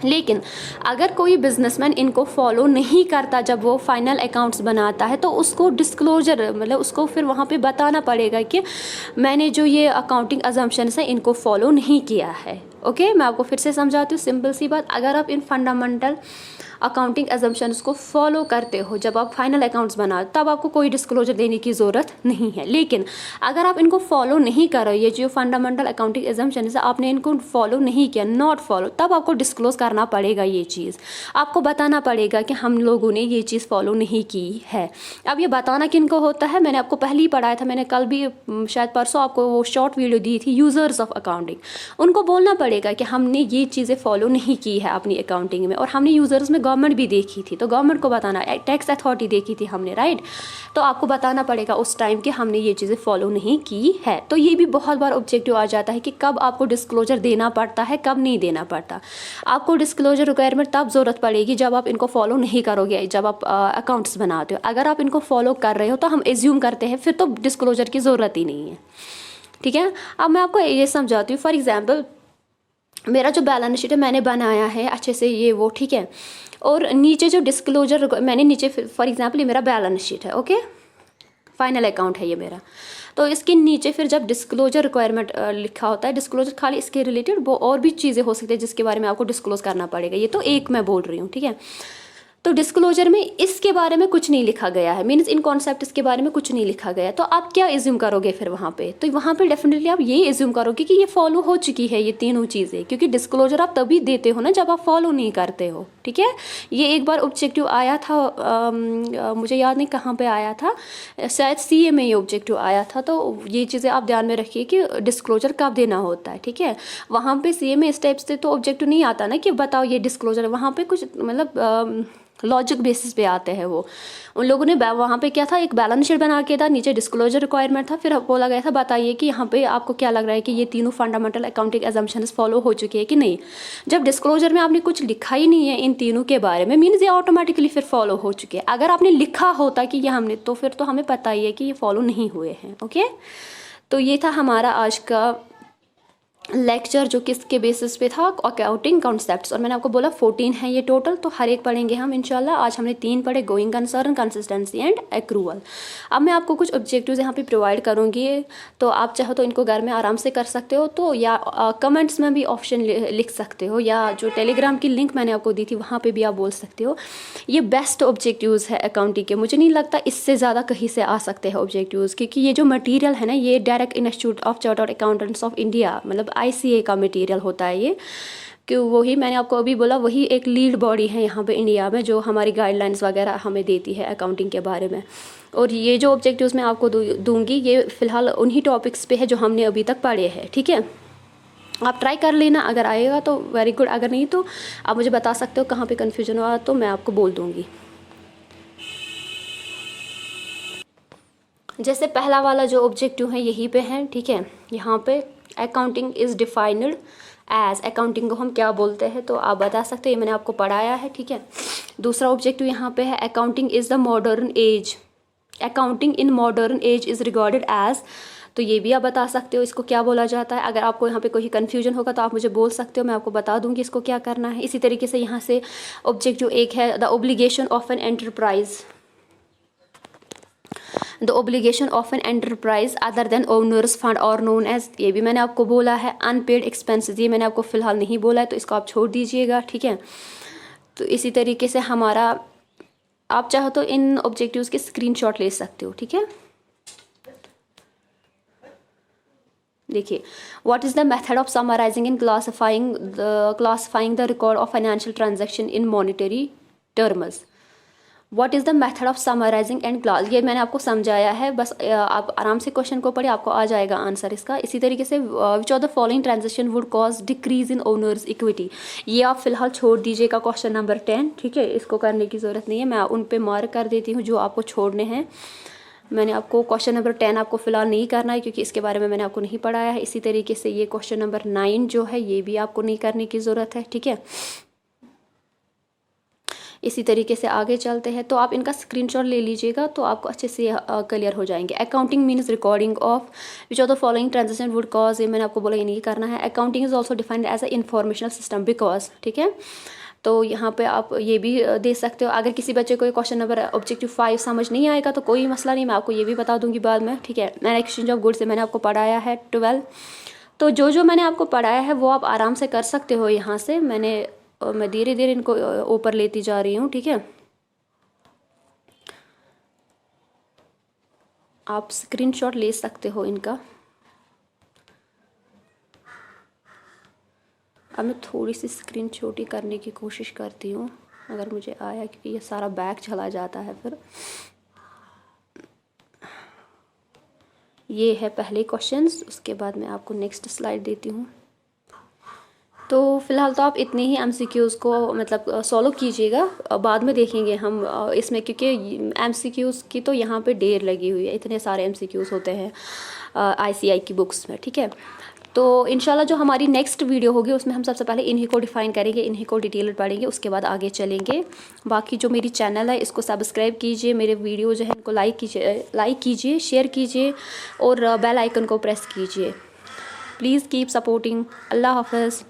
लेकिन अगर कोई बिजनेसमैन इनको फॉलो नहीं करता जब वो फाइनल अकाउंट्स बनाता है, तो उसको डिस्क्लोजर मतलब उसको फिर वहाँ पे बताना पड़ेगा कि मैंने जो ये अकाउंटिंग असम्पशंस है इनको फॉलो नहीं किया है। ओके, मैं आपको फिर से समझाती हूँ सिंपल सी बात। अगर आप इन फंडामेंटल अकाउंटिंग एजम्पशंस को फॉलो करते हो, जब आप फाइनल अकाउंट्स बनाओ तब आपको कोई डिस्क्लोजर देने की ज़रूरत नहीं है। लेकिन अगर आप इनको फॉलो नहीं करो, ये जो फंडामेंटल अकाउंटिंग एजम्पशंस है आपने इनको फॉलो नहीं किया, नॉट फॉलो, तब आपको डिस्क्लोज करना पड़ेगा। ये चीज़ आपको बताना पड़ेगा कि हम लोगों ने ये चीज़ फॉलो नहीं की है। अब ये बताना किनको होता है, मैंने आपको पहले ही पढ़ाया था, मैंने कल भी शायद परसों आपको वो शॉर्ट वीडियो दी थी, यूज़र्स ऑफ अकाउंटिंग। उनको बोलना पड़ेगा कि हमने ये चीज़ें फॉलो नहीं की है अपनी अकाउंटिंग में, और हमने यूज़र्स में गवर्नमेंट भी देखी थी, तो गवर्नमेंट को बताना, टैक्स अथॉरिटी देखी थी हमने, राइट। तो आपको बताना पड़ेगा उस टाइम कि हमने ये चीज़ें फॉलो नहीं की है। तो ये भी बहुत बार ऑब्जेक्टिव आ जाता है कि कब आपको डिस्क्लोजर देना पड़ता है, कब नहीं देना पड़ता। आपको डिस्क्लोजर रिक्वायरमेंट तब ज़रूरत पड़ेगी जब आप इनको फॉलो नहीं करोगे, जब आप अकाउंट्स बनाते हो। अगर आप इनको फॉलो कर रहे हो तो हम एज्यूम करते हैं फिर तो डिस्क्लोजर की ज़रूरत ही नहीं है, ठीक है। अब मैं आपको ये समझाती हूँ। फॉर एग्जांपल मेरा जो बैलेंस शीट है मैंने बनाया है अच्छे से, ये वो, ठीक है। और नीचे जो डिस्क्लोजर मैंने नीचे, फॉर एग्जांपल ये मेरा बैलेंस शीट है, ओके, फाइनल अकाउंट है ये मेरा। तो इसके नीचे फिर जब डिस्क्लोजर रिक्वायरमेंट लिखा होता है, डिस्क्लोजर खाली इसके रिलेटेड वो और भी चीज़ें हो सकती है जिसके बारे में आपको डिस्क्लोज करना पड़ेगा। ये तो एक मैं बोल रही हूँ, ठीक है। तो डिस्क्लोजर में इसके बारे में कुछ नहीं लिखा गया है, मीन्स इन कॉन्सेप्ट्स के बारे में कुछ नहीं लिखा गया, तो आप क्या एज्यूम करोगे फिर वहाँ पे? तो वहाँ पे डेफिनेटली आप ये एज्यूम करोगे कि ये फॉलो हो चुकी है ये तीनों चीज़ें, क्योंकि डिस्क्लोजर आप तभी देते हो ना जब आप फॉलो नहीं करते हो, ठीक है। ये एक बार ऑब्जेक्टिव आया था, मुझे याद नहीं कहाँ पे आया था, शायद CA में ये ऑब्जेक्टिव आया था। तो ये चीज़ें आप ध्यान में रखिए कि डिस्क्लोजर कब देना होता है, ठीक है। वहाँ पे CA में इस टाइप से तो ऑब्जेक्टिव नहीं आता ना कि बताओ ये डिस्क्लोजर, वहाँ पे कुछ मतलब लॉजिक बेसिस पे आते हैं वो। उन लोगों ने वहाँ पे क्या था, एक बैलेंस शीट बना के था, नीचे डिस्क्लोजर रिक्वायरमेंट था, फिर बोला गया था बताइए कि यहाँ पे आपको क्या लग रहा है कि ये तीनों फंडामेंटल अकाउंटिंग एजम्पशंस फॉलो हो चुकी है कि नहीं। जब डिस्क्लोजर में आपने कुछ लिखा ही नहीं है इन तीनों के बारे में, मीन्स ये ऑटोमेटिकली फिर फॉलो हो चुके हैं। अगर आपने लिखा होता कि ये हमने, तो फिर तो हमें पता ही है कि ये फॉलो नहीं हुए हैं, ओके। तो ये था हमारा आज का लेक्चर जो किसके बेसिस पे था, अकाउंटिंग कॉन्सेप्ट्स। और मैंने आपको बोला 14 है ये टोटल, तो हर एक पढ़ेंगे हम इंशाल्लाह। आज हमने 3 पढ़े, going concern, consistency and accrual. अब मैं आपको कुछ ऑब्जेक्टिव्स यहाँ पे प्रोवाइड करूँगी, तो आप चाहो तो इनको घर में आराम से कर सकते हो, तो या कमेंट्स में भी ऑप्शन लिख सकते हो, या जो टेलीग्राम की लिंक मैंने आपको दी थी वहाँ पर भी आप बोल सकते हो। ये बेस्ट ऑब्जेक्टिव्स है अकाउंटिंग के, मुझे नहीं लगता इससे ज़्यादा कहीं से आ सकते हैं ऑब्जेक्टिव्स, क्योंकि ये जो मटीरियल है ना, ये direct institute of chartered accountants of India, मतलब ICA का मटेरियल होता है ये, कि वही मैंने आपको अभी बोला, वही एक लीड बॉडी है यहाँ पे इंडिया में जो हमारी गाइडलाइंस वगैरह हमें देती है अकाउंटिंग के बारे में। और ये जो ऑब्जेक्टिव्स मैं आपको दूंगी ये फ़िलहाल उन्हीं टॉपिक्स पे है जो हमने अभी तक पढ़े हैं, ठीक है। आप ट्राई कर लेना, अगर आएगा तो वेरी गुड, अगर नहीं तो आप मुझे बता सकते हो कहाँ पे कन्फ्यूजन हुआ, तो मैं आपको बोल दूँगी। जैसे पहला वाला जो ऑब्जेक्टिव है यहीं पे है, ठीक है। यहाँ पे accounting is defined as, accounting को हम क्या बोलते हैं, तो आप बता सकते हैं, ये मैंने आपको पढ़ाया है, ठीक है। दूसरा ऑब्जेक्टिव यहाँ पे है accounting is the modern age, accounting in modern age is regarded as, तो ये भी आप बता सकते हो इसको क्या बोला जाता है। अगर आपको यहाँ पे कोई कन्फ्यूजन होगा तो आप मुझे बोल सकते हो, मैं आपको बता दूँगी इसको क्या करना है। इसी तरीके से यहाँ से ऑब्जेक्टिव एक है the obligation of an enterprise, the obligation of an enterprise other than owner's fund और नोन एज, ये भी मैंने आपको बोला है। अनपेड एक्सपेंसेस, ये मैंने आपको फ़िलहाल नहीं बोला है, तो इसको आप छोड़ दीजिएगा, ठीक है। तो इसी तरीके से हमारा, आप चाहो तो इन ऑब्जेक्टिव्स के स्क्रीनशॉट ले सकते हो, ठीक है। देखिए, what is the method of summarising and classifying the record of financial transaction in monetary terms. What is the method of summarising and class, ये मैंने आपको समझाया है, बस आप आराम से क्वेश्चन को पढ़े, आपको आ जाएगा आंसर इसका। इसी तरीके से विच of the following transaction would cause decrease in owners equity, ये आप फिलहाल छोड़ दीजिएगा क्वेश्चन नंबर 10, ठीक है। इसको करने की ज़रूरत नहीं है, मैं उन पे मार्क कर देती हूँ जो आपको छोड़ने हैं। मैंने आपको क्वेश्चन नंबर 10 आपको फ़िलहाल नहीं करना है क्योंकि इसके बारे में मैंने आपको नहीं पढ़ाया है। इसी तरीके से ये क्वेश्चन नंबर 9 जो है ये भी आपको नहीं करने की ज़रूरत है, ठीक है। इसी तरीके से आगे चलते हैं, तो आप इनका स्क्रीनशॉट ले लीजिएगा तो आपको अच्छे से क्लियर हो जाएंगे। Accounting means recording of which of the following transaction would cause, ये मैंने आपको बोला ये नहीं करना है। Accounting is also defined as a informational system because, ठीक है। तो यहाँ पे आप ये भी दे सकते हो। अगर किसी बच्चे को क्वेश्चन नंबर ऑब्जेक्टिव 5 समझ नहीं आएगा तो कोई मसला नहीं, मैं आपको ये भी बता दूंगी बाद में, ठीक है। मैंने एक्सचेंज ऑफ गुड्स से मैंने आपको पढ़ाया है 12, तो जो मैंने आपको पढ़ाया है वो आप आराम से कर सकते हो। यहाँ से मैंने मैं धीरे धीरे इनको ऊपर लेती जा रही हूँ, ठीक है। आप स्क्रीनशॉट ले सकते हो इनका। अब मैं थोड़ी सी स्क्रीन छोटी करने की कोशिश करती हूँ अगर मुझे आया, क्योंकि ये सारा बैग चला जाता है फिर। ये है पहले क्वेश्चंस, उसके बाद मैं आपको नेक्स्ट स्लाइड देती हूँ। तो फ़िलहाल तो आप इतने ही MCQs को मतलब सॉल्व कीजिएगा, बाद में देखेंगे हम इसमें, क्योंकि MCQs की तो यहाँ पे ढेर लगी हुई है, इतने सारे MCQs होते हैं ICI की बुक्स में, ठीक है। तो इंशाल्लाह जो हमारी नेक्स्ट वीडियो होगी उसमें हम सबसे पहले इन्हीं को डिफ़ाइन करेंगे, इन्हीं को डिटेल पढ़ेंगे, उसके बाद आगे चलेंगे। बाकी जो मेरी चैनल है इसको सब्सक्राइब कीजिए, मेरे वीडियो जो है इनको लाइक कीजिए, शेयर कीजिए और बेल आइकन को प्रेस कीजिए। Please keep supporting. अल्लाह हाफ़िज़।